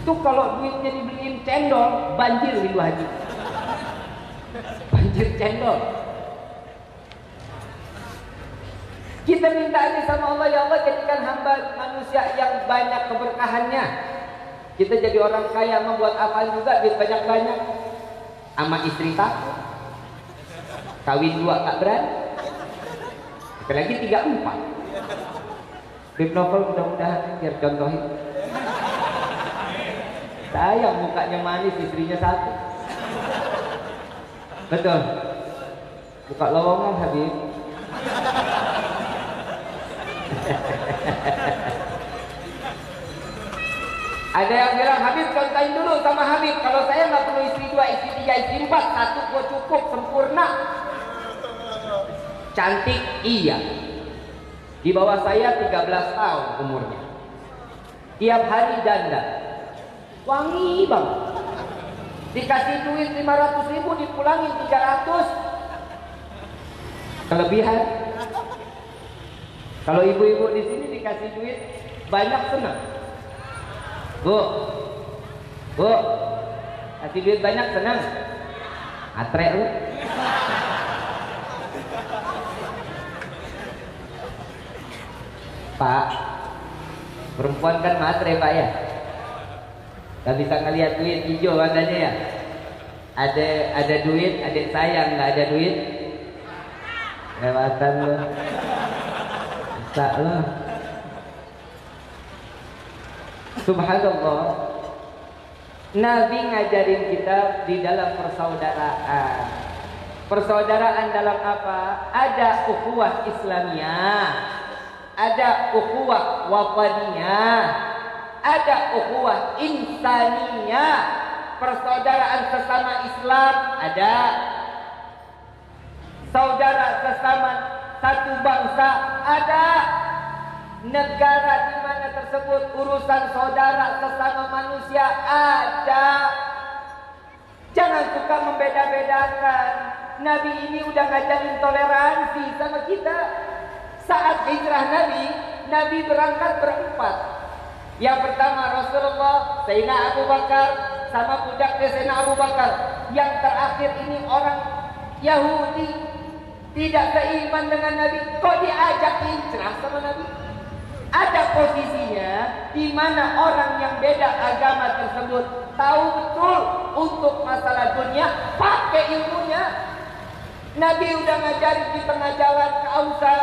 Tuh kalau duitnya dibeliin cendol, banjir Hindu haji. Banjir cendol. Kita minta aja sama Allah, ya Allah jadikan hamba manusia yang banyak keberkahannya. Kita jadi orang kaya, membuat apa juga, duit banyak-banyak. Sama istri takut, kawin 2 tak berani, apalagi 3, 4. Bib Novel mudah-mudahan biar contohin. Sayang mukanya manis, istrinya 1. Betul. Buka lowongan Habib. Ada yang bilang, Habib contohin dulu sama Habib. Kalau saya nggak perlu istri 2, istri 3, istri 4, 1 gua cukup, sempurna. Cantik? Iya. Di bawah saya 13 tahun umurnya. Tiap hari janda. Wangi banget. Dikasih duit 500.000 dipulangin 300. Kelebihan. Kalau ibu-ibu di sini dikasih duit banyak senang. Bu, kasih duit banyak senang. Atre lu. Pak, perempuan kan matre Pak ya. Gak bisa ngeliat duit hijau warnanya ya. Ada duit, ada sayang, nggak ada duit. Lewatan lu. Bisa lu. Subhanallah. Nabi ngajarin kita di dalam persaudaraan. Persaudaraan dalam apa? Ada ukhuwah Islamiyah, ada ukhuwah wataniyah, ada ukhuwah insaniyah. Persaudaraan sesama Islam ada. Saudara sesama satu bangsa ada. Negara di mana tersebut urusan saudara sesama manusia ada. Jangan suka membeda-bedakan. Nabi ini udah ngajarin toleransi sama kita. Saat hijrah Nabi berangkat berempat. Yang pertama Rasulullah, Sayyidina Abu Bakar, sama budaknya Sayyidina Abu Bakar. Yang terakhir ini orang Yahudi, tidak seiman dengan Nabi. Kok diajak hijrah sama Nabi? Ada posisinya di mana orang yang beda agama tersebut tahu betul untuk masalah dunia pakai ilmunya. Nabi udah ngajarin di tengah jalan kehausan.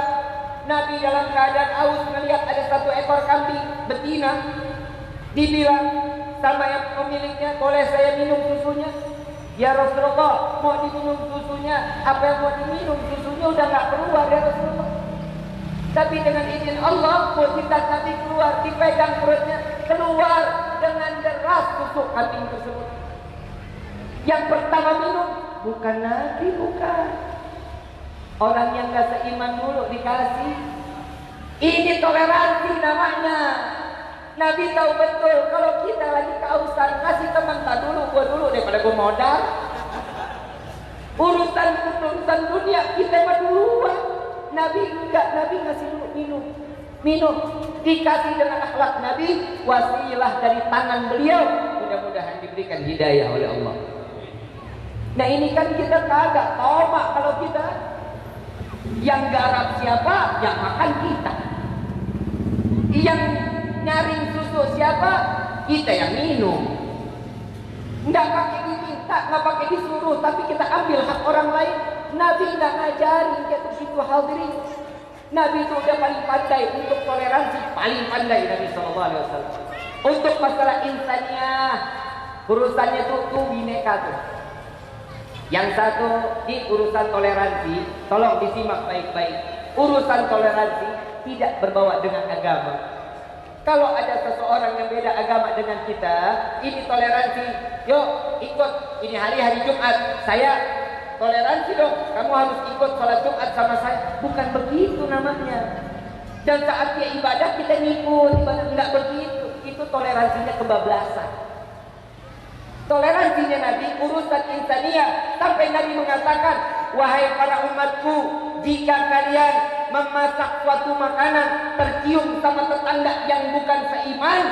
Nabi dalam keadaan haus melihat ada satu ekor kambing betina. Dibilang sama yang pemiliknya, boleh saya minum susunya? Ya Rasulullah, mau diminum susunya? Apa yang mau diminum? Susunya udah gak keluar ya Rasulullah. Tapi dengan izin Allah, mukjizat Nabi keluar, dipegang perutnya, keluar dengan deras susu kambing tersebut. Yang pertama minum, bukan Nabi, bukan. Orang yang gak seiman dulu dikasih. Ini toleransi namanya. Nabi tahu betul kalau kita lagi kehausan, kasih teman tak dulu, gua dulu daripada gua modal. Urusan dunia kita mah duluan. Nabi enggak, Nabi ngasih dulu minum. Dikasih dengan akhlak Nabi, wasilah dari tangan beliau. Mudah-mudahan diberikan hidayah oleh Allah. Nah ini kan kita kagak tomak kalau kita. Yang garap siapa? Yang makan kita. Yang nyaring susu siapa? Kita yang minum. Nggak pakai diminta, nggak pakai disuruh, tapi kita ambil hak orang lain. Nabi nggak ngajarin kayak begitu hadirin. Nabi itu udah paling pandai untuk toleransi, paling pandai Nabi SAW. Untuk masalah insaniyah, urusannya tuh bineka tuh. Yang satu di urusan toleransi, tolong disimak baik-baik. Urusan toleransi tidak berbawa dengan agama. Kalau ada seseorang yang beda agama dengan kita, ini toleransi. Yuk ikut, ini hari Jumat, saya toleransi dong. Kamu harus ikut sholat Jumat sama saya. Bukan begitu namanya. Dan saat dia ibadah kita ngikut, ibadah enggak begitu. Itu toleransinya kebablasan. Toleransinya Nabi urusan insaniyah. Sampai Nabi mengatakan, wahai para umatku, jika kalian memasak suatu makanan tercium sama tetangga yang bukan seiman,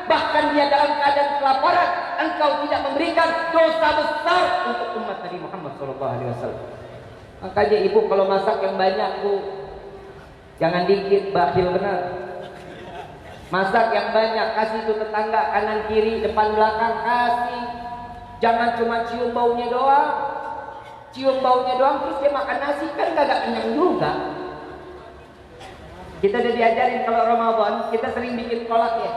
bahkan dia dalam keadaan kelaparan, engkau tidak memberikan, dosa besar untuk umat Nabi Muhammad SAW. Makanya ibu kalau masak yang banyak bu, jangan dikit, bakhil benar. Masak yang banyak, kasih itu tetangga kanan kiri depan belakang, kasih. Jangan cuma cium baunya doang. Cium baunya doang terus dia makan nasi, kan kagak kenyang juga. Kita udah diajarin kalau Ramadan kita sering bikin kolak ya.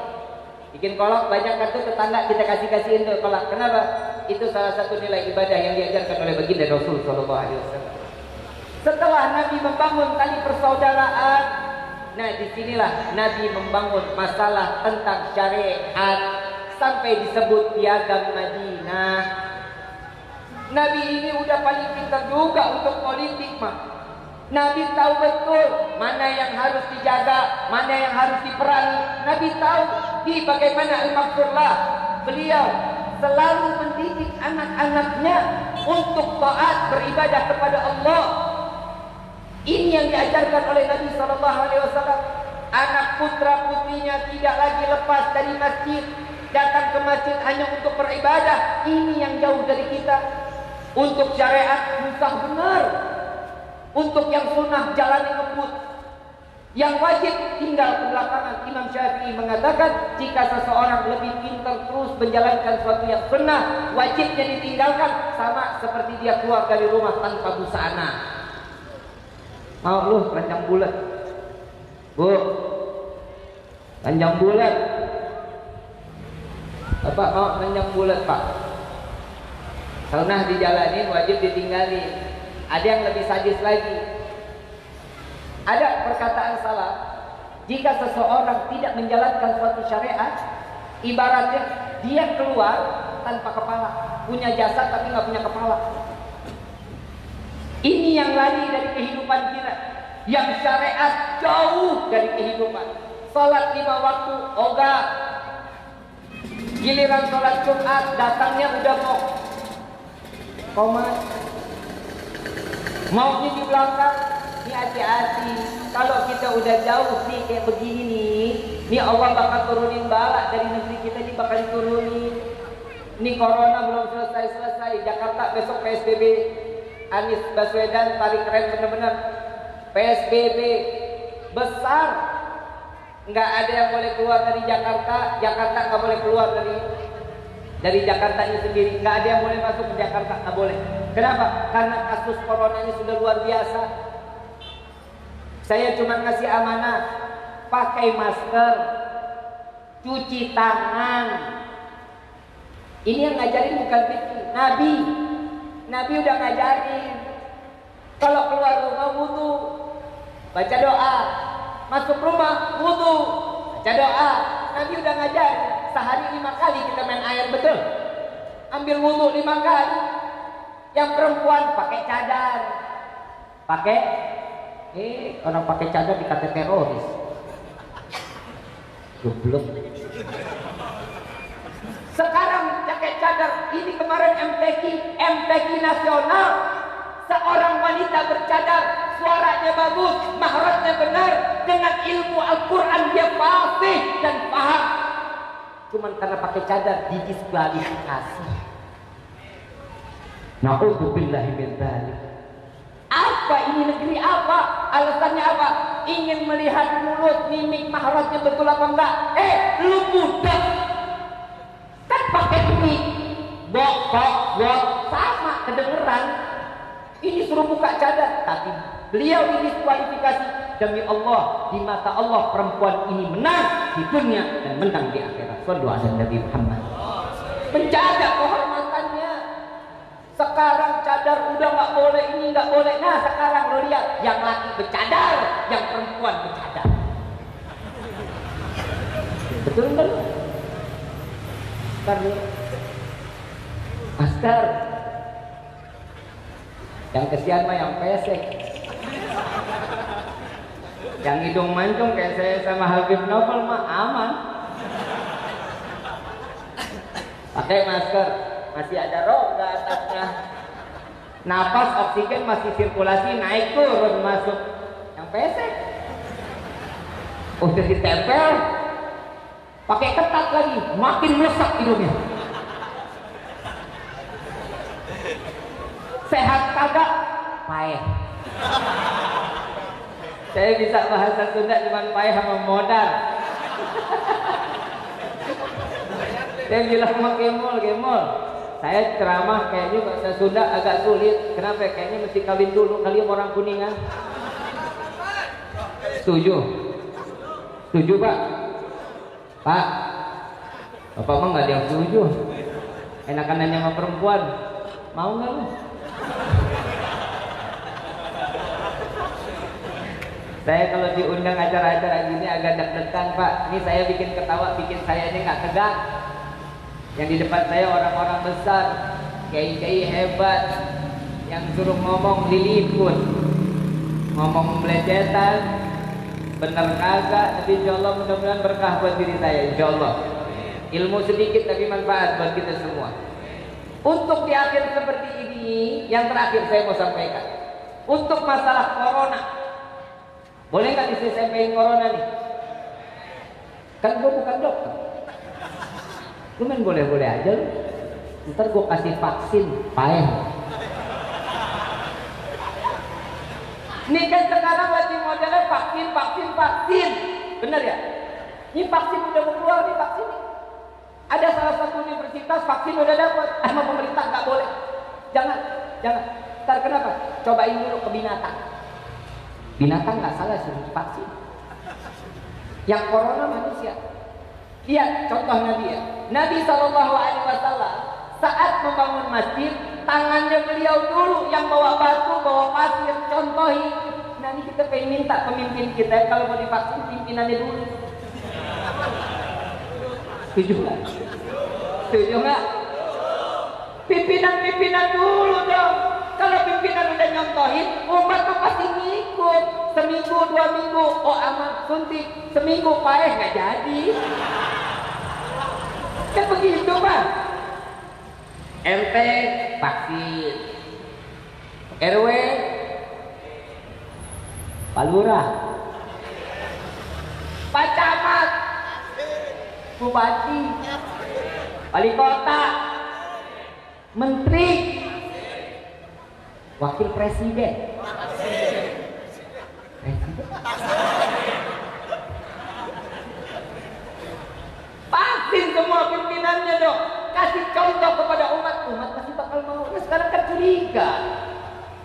Bikin kolak banyak kan tuh tetangga kita kasih-kasihin tuh kolak. Kenapa? Itu salah satu nilai ibadah yang diajarkan oleh baginda Rasul sallallahu alaihi wasallam. Setelah Nabi membangun tali persaudaraan, nah disinilah Nabi membangun masalah tentang syariat sampai disebut piagam Madinah. Nabi ini udah paling pintar juga untuk politik mah. Nabi tahu betul mana yang harus dijaga, mana yang harus diperangi. Nabi tahu di bagaimana al-maghfirlah. Beliau selalu mendidik anak-anaknya untuk taat beribadah kepada Allah. Ini yang diajarkan oleh Nabi SAW. Anak putra putrinya tidak lagi lepas dari masjid, datang ke masjid hanya untuk beribadah. Ini yang jauh dari kita. Untuk syariat susah benar. Untuk yang sunnah jalani ngebut. Yang wajib tinggal ke belakangan. Imam Syafi'i mengatakan jika seseorang lebih pintar terus menjalankan sesuatu yang sunnah, wajibnya ditinggalkan sama seperti dia keluar dari rumah tanpa busana. Mau lu ranjang bulat, Bu, ranjang bulat. Bapak mau ranjang bulat, Pak? Sunnah dijalanin, wajib ditinggalin. Ada yang lebih sadis lagi. Ada perkataan salah. Jika seseorang tidak menjalankan suatu syariat, ibaratnya dia keluar tanpa kepala, punya jasad tapi nggak punya kepala. Ini yang lari dari kehidupan kita. Yang syariat jauh dari kehidupan. Salat 5 waktu, ogah. Giliran salat Jumat datangnya udah mau komat. Maunya di belakang. Ini hati-hati. Kalau kita udah jauh nih kayak begini nih Allah bakal turunin bala dari negeri kita, ini bakal diturunin. Ini corona belum selesai. Jakarta besok PSBB. Anies Baswedan tarik keren bener-bener. PSBB besar. Nggak ada yang boleh keluar dari Jakarta. Jakarta nggak boleh keluar dari Jakarta ini sendiri. Nggak ada yang boleh masuk ke Jakarta, nggak boleh. Kenapa? Karena kasus corona ini sudah luar biasa. Saya cuma ngasih amanah, pakai masker, cuci tangan. Ini yang ngajarin bukan fikih, Nabi udah ngajarin. Kalau keluar rumah wudu, baca doa. Masuk rumah wudu, baca doa. Nabi udah ngajarin. Sehari 5 kali kita main air, betul? Ambil wudu 5 kali. Yang perempuan pakai cadar. Orang pakai cadar dikata teroris. Goblok. Sekarang pakai cadar. Ini kemarin MTQ nasional. Seorang wanita bercadar, suaranya bagus, mahrajnya benar, dengan ilmu Al-Quran dia fasih dan paham. Cuman karena pakai cadar didiskualifikasi. Na'udzubillahi min dzalik. Apa ini negeri apa? Alasannya apa? Ingin melihat mulut, mimik, mahrajnya betul apa enggak? Lu budak. Kan pakai mimik, bok, sama kedengeran. Ini suruh buka cadar, tapi beliau didiskualifikasi. Demi Allah, di mata Allah perempuan ini menang di dunia dan menang di akhirat. Sallu ala Nabi Muhammad. Menjaga kehormatannya. Sekarang cadar udah nggak boleh, ini nggak boleh. Nah sekarang lo lihat, yang laki bercadar, yang perempuan bercadar. Betul nggak? Masker. Yang kesian mah yang pesek. Yang hidung mancung kayak saya sama Habib Novel mah aman. Pakai masker, masih ada rongga atasnya. Napas oksigen masih sirkulasi naik turun masuk. Yang pesek udah ditempel, pakai ketat lagi, makin melesak hidungnya. Sehat kagak? Payah. Saya bisa bahasa Sunda cuma payah sama modal. Saya bilang sama Kemol, saya ceramah kayaknya bahasa Sunda agak sulit. Kenapa? Kayaknya mesti kawin dulu kali orang Kuningan. Setuju? Setuju Pak? Pak? Bapak mah nggak ada yang setuju. Enakan nanya sama perempuan. Mau nggak lu? Saya kalau diundang acara-acara gini agak deg-degan Pak. Ini saya bikin ketawa, bikin saya ini nggak tegang. Yang di depan saya orang-orang besar, kiai-kiai hebat, yang suruh ngomong diliput. ngomong belecetan, bener kagak, tapi insya Allah mudah-mudahan berkah buat diri saya, insya Allah. Ilmu sedikit tapi manfaat buat kita semua. Untuk di akhir seperti ini, yang terakhir saya mau sampaikan. Untuk masalah corona, boleh nggak saya sampaikan corona nih? Kan gue bukan dokter. Lu main boleh-boleh aja lu. Ntar gue kasih vaksin, payah. Ini kan sekarang lagi modelnya vaksin. Bener ya? Ini vaksin udah mau keluar nih vaksin. Ada salah satu universitas vaksin udah dapat, sama pemerintah nggak boleh. Jangan. Ntar kenapa? Cobain dulu ke binatang. Binatang nggak salah suruh vaksin. Yang corona manusia. Lihat contoh Nabi ya. Nabi SAW saat membangun masjid, tangannya beliau dulu yang bawa batu, bawa pasir, contohi. Nah ini kita pengen minta pemimpin kita kalau mau divaksin pimpinannya dulu. Setuju nggak? Setuju nggak? Pimpinan dulu dong. Kalau pimpinan udah nyontohin, umat tuh pasti ngikut. Seminggu, 2 minggu, oh aman, suntik. Seminggu, paeh nggak jadi. Kan begitu Pak. RT vaksin, RW Pak Lurah, Pak Camat, Bupati, Wali Kota, Menteri, Wakil Presiden. Vaksin semua pimpinannya dong. Kasih contoh kepada umat pasti bakal mau. Nah, sekarang kan curiga.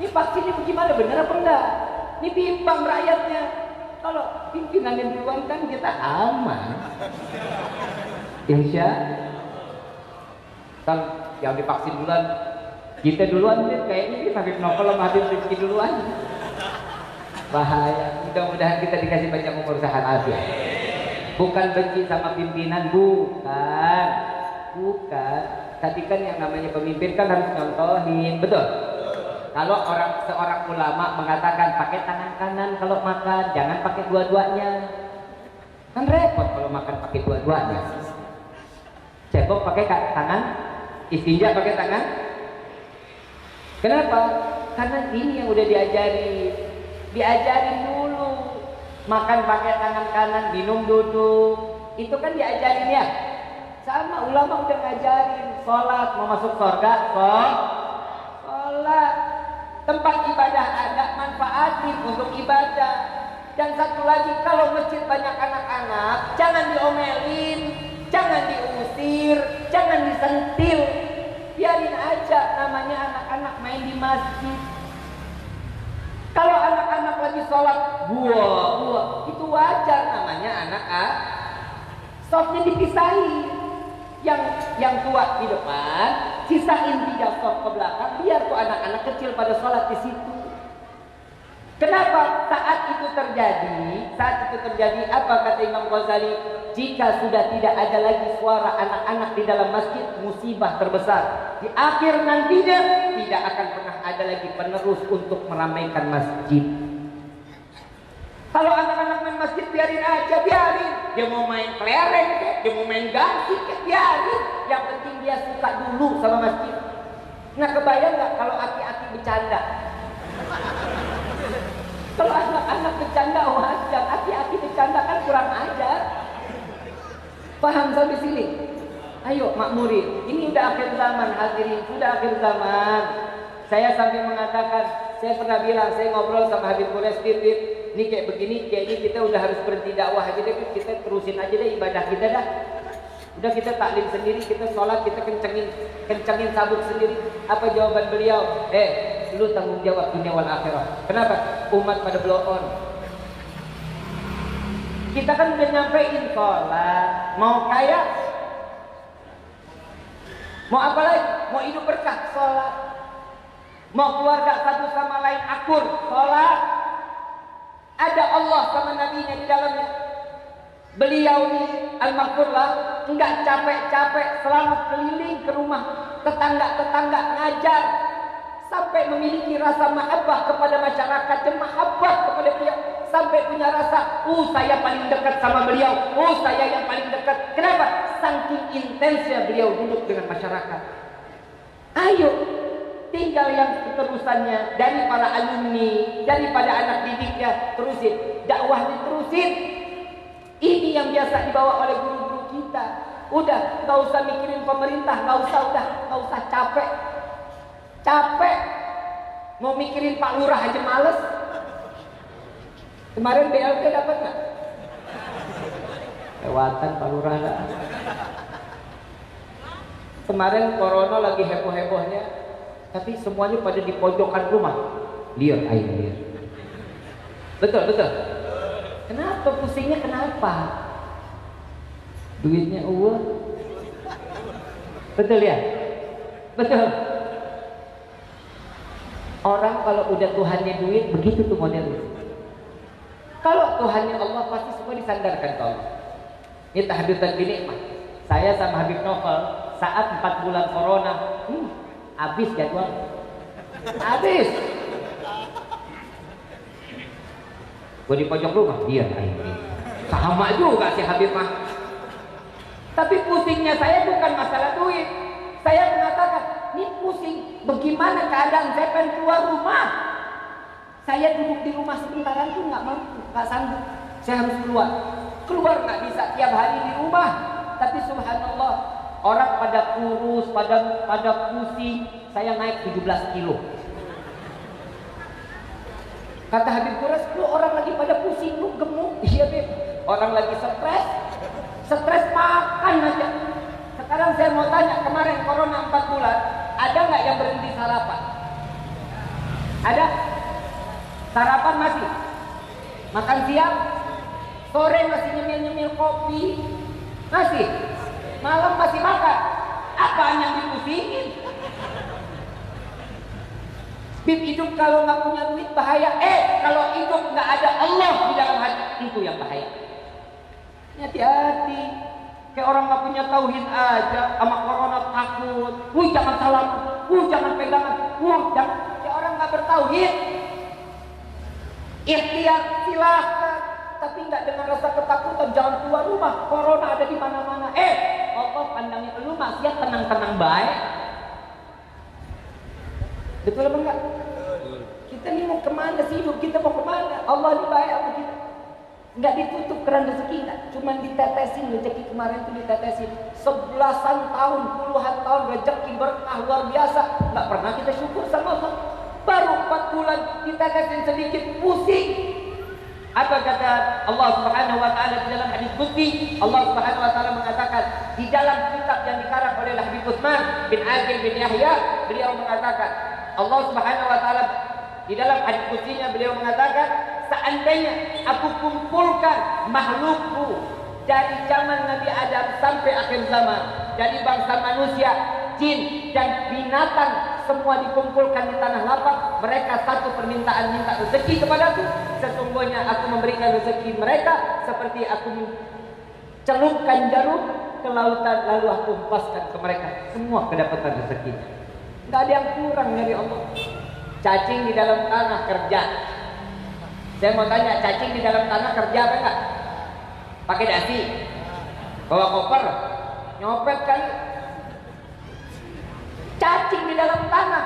Ini vaksinnya bagaimana, benar apa enggak? Ini bimbang rakyatnya. Kalau pimpinannya duluan kan kita aman. Insya kan yang divaksin duluan, kita duluan deh. Kayaknya ini Habib Novel sama Habib Rizki duluan. Bahaya. Mudah-mudahan kita dikasih banyak umur sehat afiat. Bukan benci sama pimpinan, bukan. Tapi kan yang namanya pemimpin kan harus nyontohin, betul? Kalau seorang ulama mengatakan pakai tangan kanan kalau makan, jangan pakai dua-duanya. Kan repot kalau makan pakai dua-duanya. Cebok pakai tangan, istinja pakai tangan. Kenapa? Karena ini yang udah diajarin dulu. Makan pakai tangan kanan, minum duduk. Itu kan diajarin ya. Sama ulama udah ngajarin. Sholat, mau masuk surga, sholat. Tempat ibadah ada, manfaatin untuk ibadah. Dan satu lagi, kalau masjid banyak anak-anak, jangan diomelin, jangan diusir, jangan disentil. Biarin aja, namanya anak-anak main di masjid. Kalau anak-anak lagi sholat, buah, itu wajar, namanya anak-anak. Softnya dipisahin. Yang tua di depan, sisain 3 soft ke belakang, biar tuh anak-anak kecil pada sholat di situ. Kenapa? Saat itu terjadi, apa kata Imam Ghazali? Jika sudah tidak ada lagi suara anak-anak di dalam masjid, musibah terbesar. Di akhir nantinya tidak akan pernah ada lagi penerus untuk meramaikan masjid. Kalau anak-anak main masjid biarin aja, biarin. Dia mau main kelereng, dia mau main gangsing, biarin. Yang penting dia suka dulu sama masjid. Nah, kebayang nggak kalau aki-aki bercanda? Kalau anak-anak bercanda wajar, aki-aki bercanda kan kurang ajar. Paham sampai sini? Ayo makmurin. Ini udah akhir zaman, hadirin, sudah akhir zaman. Saya sampai mengatakan, saya pernah bilang, saya ngobrol sama Habib Quraisy, ini kayak begini, kayaknya kita udah harus berhenti dakwah aja deh, kita terusin aja deh ibadah kita dah. Udah kita taklim sendiri, kita sholat, kita kencengin sabuk sendiri. Apa jawaban beliau? Lu tanggung jawab dunia wal akhirah. Kenapa? Umat pada blow on. Kita kan udah nyampein sholat, mau kaya, mau apa lagi? Mau hidup berkah, sholat. Mau keluarga satu sama lain akur, sholat. Ada Allah sama Nabi-Nya di dalamnya. Beliau nih Al-Maghfurlah enggak capek-capek selalu keliling ke rumah tetangga-tetangga ngajar. sampai memiliki rasa mahabbah kepada masyarakat dan mahabbah kepada beliau, sampai punya rasa, saya paling dekat sama beliau, saya yang paling dekat. Kenapa? Saking intensnya beliau duduk dengan masyarakat. Ayo, tinggal yang keterusannya dari para alumni, daripada anak didiknya, terusin dakwah, diterusin. Ini yang biasa dibawa oleh guru-guru kita. Udah, nggak usah mikirin pemerintah, nggak usah capek. Mau mikirin Pak Lurah aja males. Kemarin BLT dapat nggak? Lewatan Pak Lurah lah. Kemarin corona lagi heboh-hebohnya, tapi semuanya pada di pojokan rumah. Liar. Betul. Kenapa pusingnya? Kenapa? Duitnya betul ya? Betul. Orang kalau udah Tuhannya duit, begitu tuh modelnya. Kalau Tuhannya Allah, pasti semua disandarkan ke Allah. Ini tahadutsan binikmah. Saya sama Habib Novel saat 4 bulan corona, habis jadwal. Habis. Gue di pojok rumah, dia sama juga si Habib mah. Tapi pusingnya saya bukan masalah duit. Saya mengatakan, ini pusing, bagaimana keadaan saya pengen keluar rumah. Saya duduk di rumah sementaran tuh nggak mampu, nggak sanggup. Saya harus keluar nggak bisa tiap hari di rumah. Tapi subhanallah, orang pada kurus, pada pusing. Saya naik 17 kilo. Kata Habib Kuras, lu orang lagi pada pusing, lu gemuk. Iya Beb, orang lagi stres makan aja. Sekarang saya mau tanya, kemarin corona 4 bulan, ada nggak yang berhenti sarapan? Ada? Sarapan masih? Makan siang? Sore masih nyemil-nyemil kopi? Masih? Malam masih makan? Apaan yang dipusingin? Bib, hidup kalau nggak punya duit bahaya. Kalau hidup nggak ada Allah di dalam hati, itu yang bahaya. Hati-hati. Kayak orang nggak punya tauhid aja, sama corona takut. Jangan salam, jangan pegangan, jangan. Kayak orang nggak bertauhid. Ikhtiar silahkan, tapi nggak dengan rasa ketakutan. Jangan keluar rumah, corona ada di mana-mana. Allah pandangnya lu maksiat tenang-tenang baik. Betul apa enggak? Kita ini mau kemana sih hidup kita, mau kemana? Allah ini baik apa kita? Enggak ditutup keran rezeki, enggak. Cuman ditetesin rezeki. Kemarin itu ditetesin 11-an tahun, puluhan tahun rezeki berkah luar biasa. Enggak pernah kita syukur sama Allah. Baru 4 bulan ditetesin sedikit, pusing. Apa kata Allah Subhanahu wa taala di dalam hadis qudsi? Allah Subhanahu wa taala mengatakan di dalam kitab yang dikarang oleh Habib Utsman bin Aqil bin Yahya, beliau mengatakan, Allah Subhanahu wa taala di dalam hadis qudzinya beliau mengatakan, seandainya aku kumpulkan makhlukku dari zaman Nabi Adam sampai akhir zaman, dari bangsa manusia, jin dan binatang, semua dikumpulkan di tanah lapang, mereka satu permintaan, minta rezeki kepadaku. Sesungguhnya aku memberikan rezeki mereka seperti aku celupkan jarum ke lautan, lalu aku hempaskan ke mereka semua kedapatan rezeki. Tidak ada yang kurang dari Allah. Cacing di dalam tanah kerja. Saya mau tanya, cacing di dalam tanah kerja apa enggak? Pakai dasi, bawa koper, nyopet kan? Cacing di dalam tanah,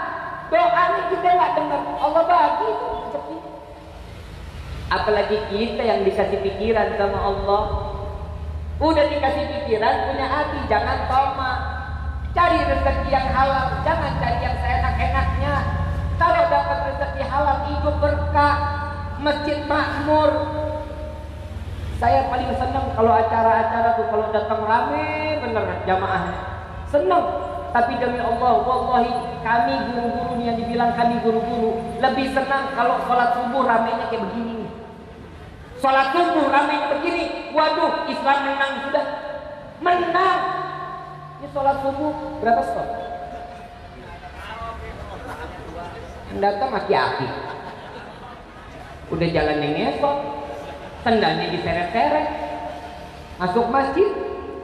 doanya kita nggak dengar, Allah bagi itu rezeki. Apalagi kita yang dikasih pikiran sama Allah, udah dikasih pikiran, punya hati, jangan tamak, cari rezeki yang halal, jangan cari yang seenak-enaknya. Kalau dapat rezeki halal, hidup berkah, masjid makmur. Saya paling senang kalau acara-acara tuh kalau datang rame bener jamaahnya, senang. Tapi demi Allah, wallahi kami guru-guru yang dibilang kami guru-guru lebih senang kalau sholat subuh ramenya kayak begini. Sholat subuh ramenya begini, waduh Islam menang sudah, menang. Ini sholat subuh berapa stop? Yang datang aki-aki, udah jalan yang ngesot, sendalnya diseret-seret, masuk masjid,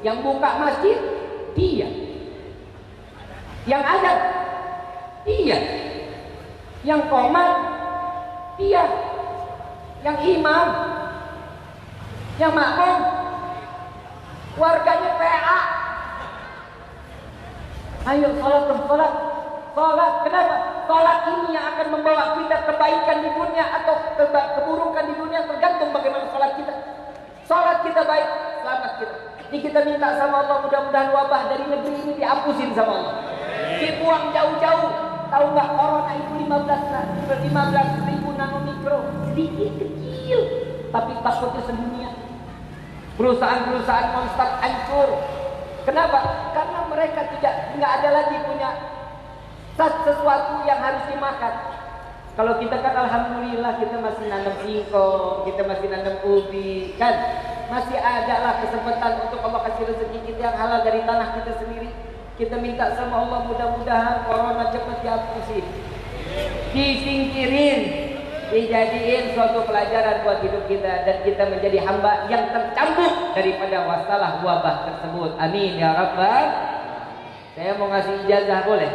yang buka masjid dia. Yang ada, iya. Yang komat dia, yang imam, yang makmum, warganya PA. Ayo sholat. Kenapa? Sholat ini yang akan membawa kita kebaikan di dunia atau keburukan di dunia, tergantung bagaimana sholat kita. Sholat kita baik, selamat kita. Ini kita minta sama Allah, mudah-mudahan wabah dari negeri ini dihapusin sama Allah. Dibuang jauh-jauh. Tahu nggak, corona itu 15.000 nanomikro, sedikit kecil, tapi takutnya sedunia. Perusahaan-perusahaan monster hancur. Kenapa? Karena mereka nggak ada lagi punya sesuatu yang harus dimakan. Kalau kita kan alhamdulillah kita masih nanam singkong, kita masih nanam ubi, kan masih ada lah kesempatan untuk Allah kasih rezeki kita yang halal dari tanah kita sendiri. Kita minta sama Allah mudah-mudahan corona cepat dihapusin, disingkirin, dijadiin suatu pelajaran buat hidup kita, dan kita menjadi hamba yang tercambuk daripada masalah wabah tersebut. Amin ya rabbal. Saya mau ngasih ijazah, boleh?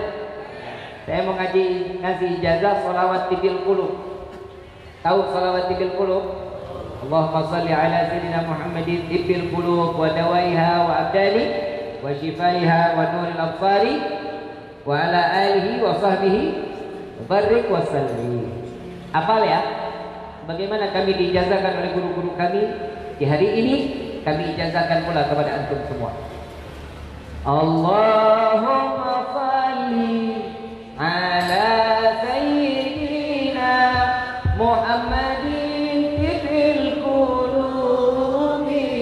Saya mau ngasih ijazah sholawat tibil qulub. Tahu sholawat tibil qulub? Allahumma salli ala sayyidina Muhammadin tibil qulub wa dawaiha wa abdali wa shifaiha wa nuril absari wa ala alihi wa sahbihi barik wa sallim. Hafal ya? Bagaimana kami diijazahkan oleh guru-guru kami di hari ini, kami ijazahkan pula kepada antum semua. Allahumma salli ala sayyidina Muhammadin tibil qulubi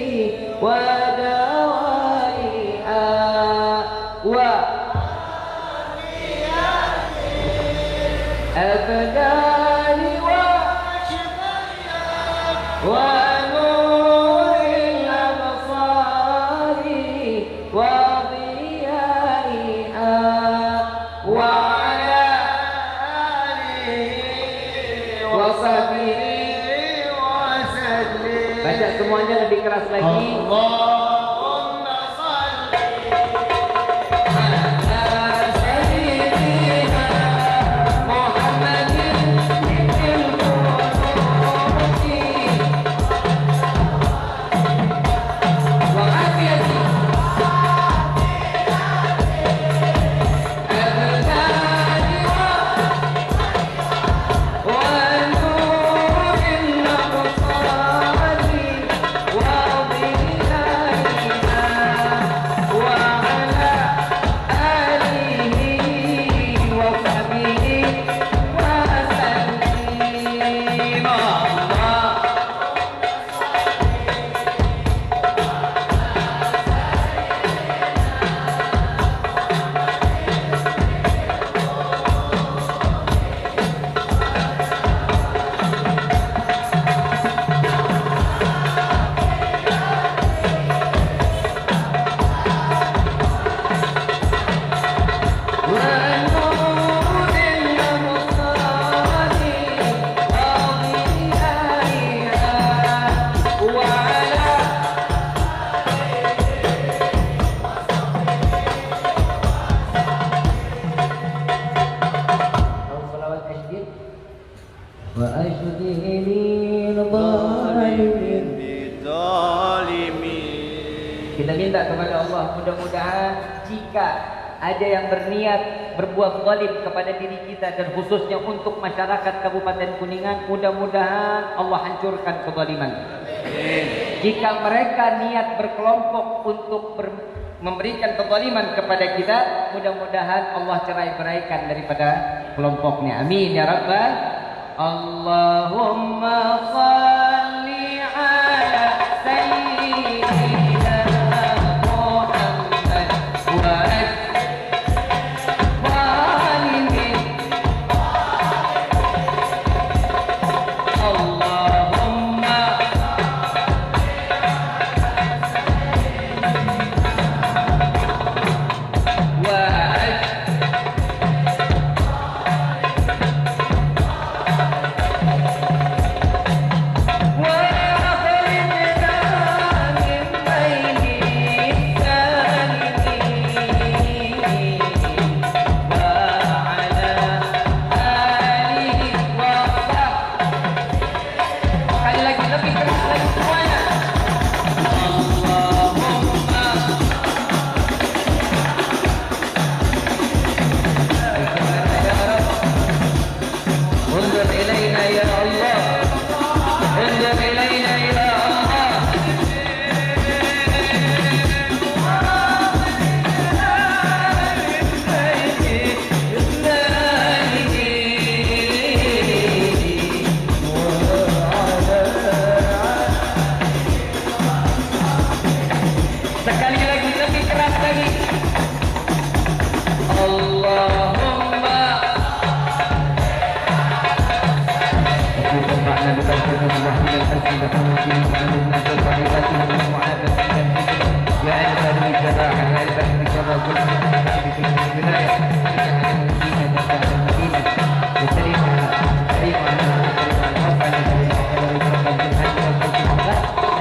wa dawaiha wa abdali wa nuril absari wa diyaiha wa ala alihi wa sahbihi wa sallim. Baca semuanya lebih keras lagi. Allahumma salli ala sayyidina Muhammadin tibil qulubi wa afiyati abdali wa nuril absari wa dhilaiha wa ala alihi wa sahbihi wa sallim. Allah kita minta kepada Allah, mudah-mudahan jika ada yang berniat berbuat zalim kepada diri kita dan khususnya untuk masyarakat Kabupaten Kuningan, mudah-mudahan Allah hancurkan kezaliman. Jika mereka niat berkelompok untuk memberikan kezaliman kepada kita, mudah-mudahan Allah cerai-beraikan daripada kelompoknya. Amin ya rabbal. Allahumma salli ala sayyidina Muhammad wa alihi. Allahumma wa نسألك الفرد وحيد الحسن بحمده وعلمنا بطريقته ومعافاته يا أنت الجراح يا أنت الجراح كل من في الولاية اجعل المدينة نفع المدينة وسليم سليم على سليم على الحق على سليم على الحق على الحق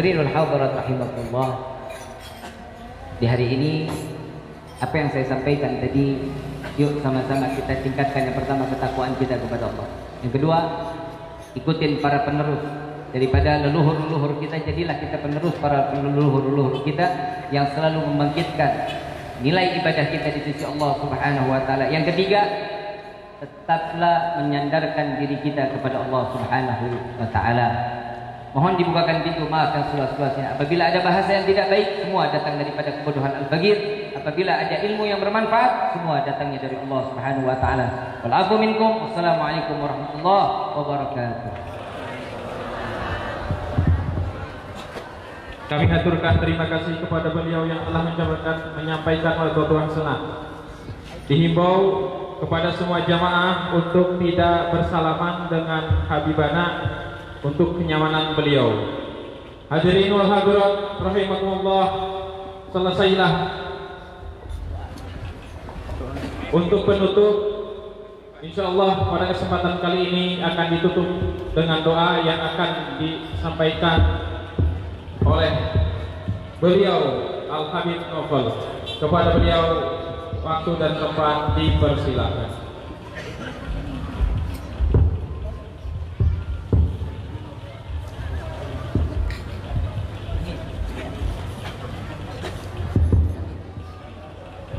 Hadirin wal hadirat rahimakumullah. Di hari ini apa yang saya sampaikan tadi, yuk sama-sama kita tingkatkan. Yang pertama, ketakwaan kita kepada Allah. Yang kedua, ikutin para penerus daripada leluhur-leluhur kita. Jadilah kita penerus para leluhur-leluhur kita yang selalu membangkitkan nilai ibadah kita di sisi Allah Subhanahu wa taala. Yang ketiga, tetaplah menyandarkan diri kita kepada Allah Subhanahu wa taala. Mohon dibukakan pintu maaf dan seluas-luasnya. Apabila ada bahasa yang tidak baik, semua datang daripada kebodohan al-bagir. Apabila ada ilmu yang bermanfaat, semua datangnya dari Allah Subhanahu wa taala. Wal afu minkum. Wassalamualaikum warahmatullahi wabarakatuh. Kami haturkan terima kasih kepada beliau yang telah menyampaikan khutbah senang. Dihimbau kepada semua jamaah untuk tidak bersalaman dengan Habibana untuk kenyamanan beliau. Hadirin wal hadirat rahimakumullah, selesailah. Untuk penutup, insyaallah pada kesempatan kali ini akan ditutup dengan doa yang akan disampaikan oleh beliau Al-Habib Novel. Kepada beliau waktu dan tempat dipersilakan.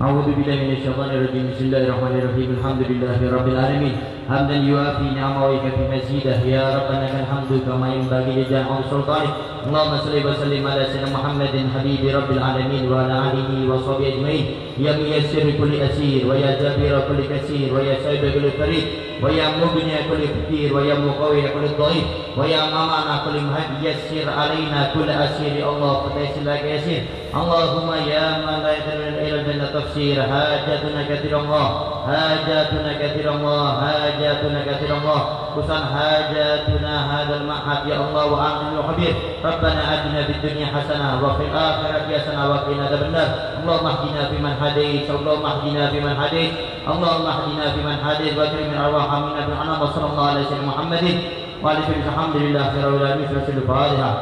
أعوذ بالله من الشيطان الرجيم بسم الله الرحمن الرحيم الحمد لله رب العالمين حمدا يوافي نعمه ويكفي مزيده يا ربنا لك الحمد كما ينبغي لجلال سلطانك اللهم صل وسلم على سيدنا محمد حبيب رب العالمين وعلى آله وصحبه أجمعين ya muyassir kulli asir wa ya jabir kulli kasir wa ya saib kulli farid wa ya mughni kulli fakir wa ya muqawi kulli dhaif wa ya mamana kulli muhad yassir alaina kulli asir ya Allah fatasil lak yasir Allahumma ya man la yadrul ila jannah tafsir hajatuna kathirullah hajatuna kathirullah hajatuna kathirullah kusan hajatuna hadzal ma'had ya Allah wa anil khabir rabbana atina fid dunya hasanah wa fil akhirati hasanah wa qina adzabannar Allahumma hdina fiman hadait Allahumma hdina fiman hadait Allahumma hdina fiman hadait wa akrim arwah amina bi anna sallallahu alaihi wasallam Muhammadin wa alihi alhamdulillah rabbil alamin fil Fatihah.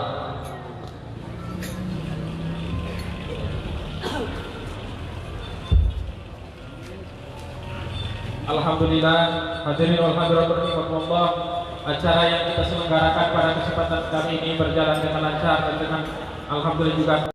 Alhamdulillah, hadirin wal hadirat rahimakumullah, acara yang kita selenggarakan pada kesempatan kali ini berjalan dengan lancar dan dengan alhamdulillah juga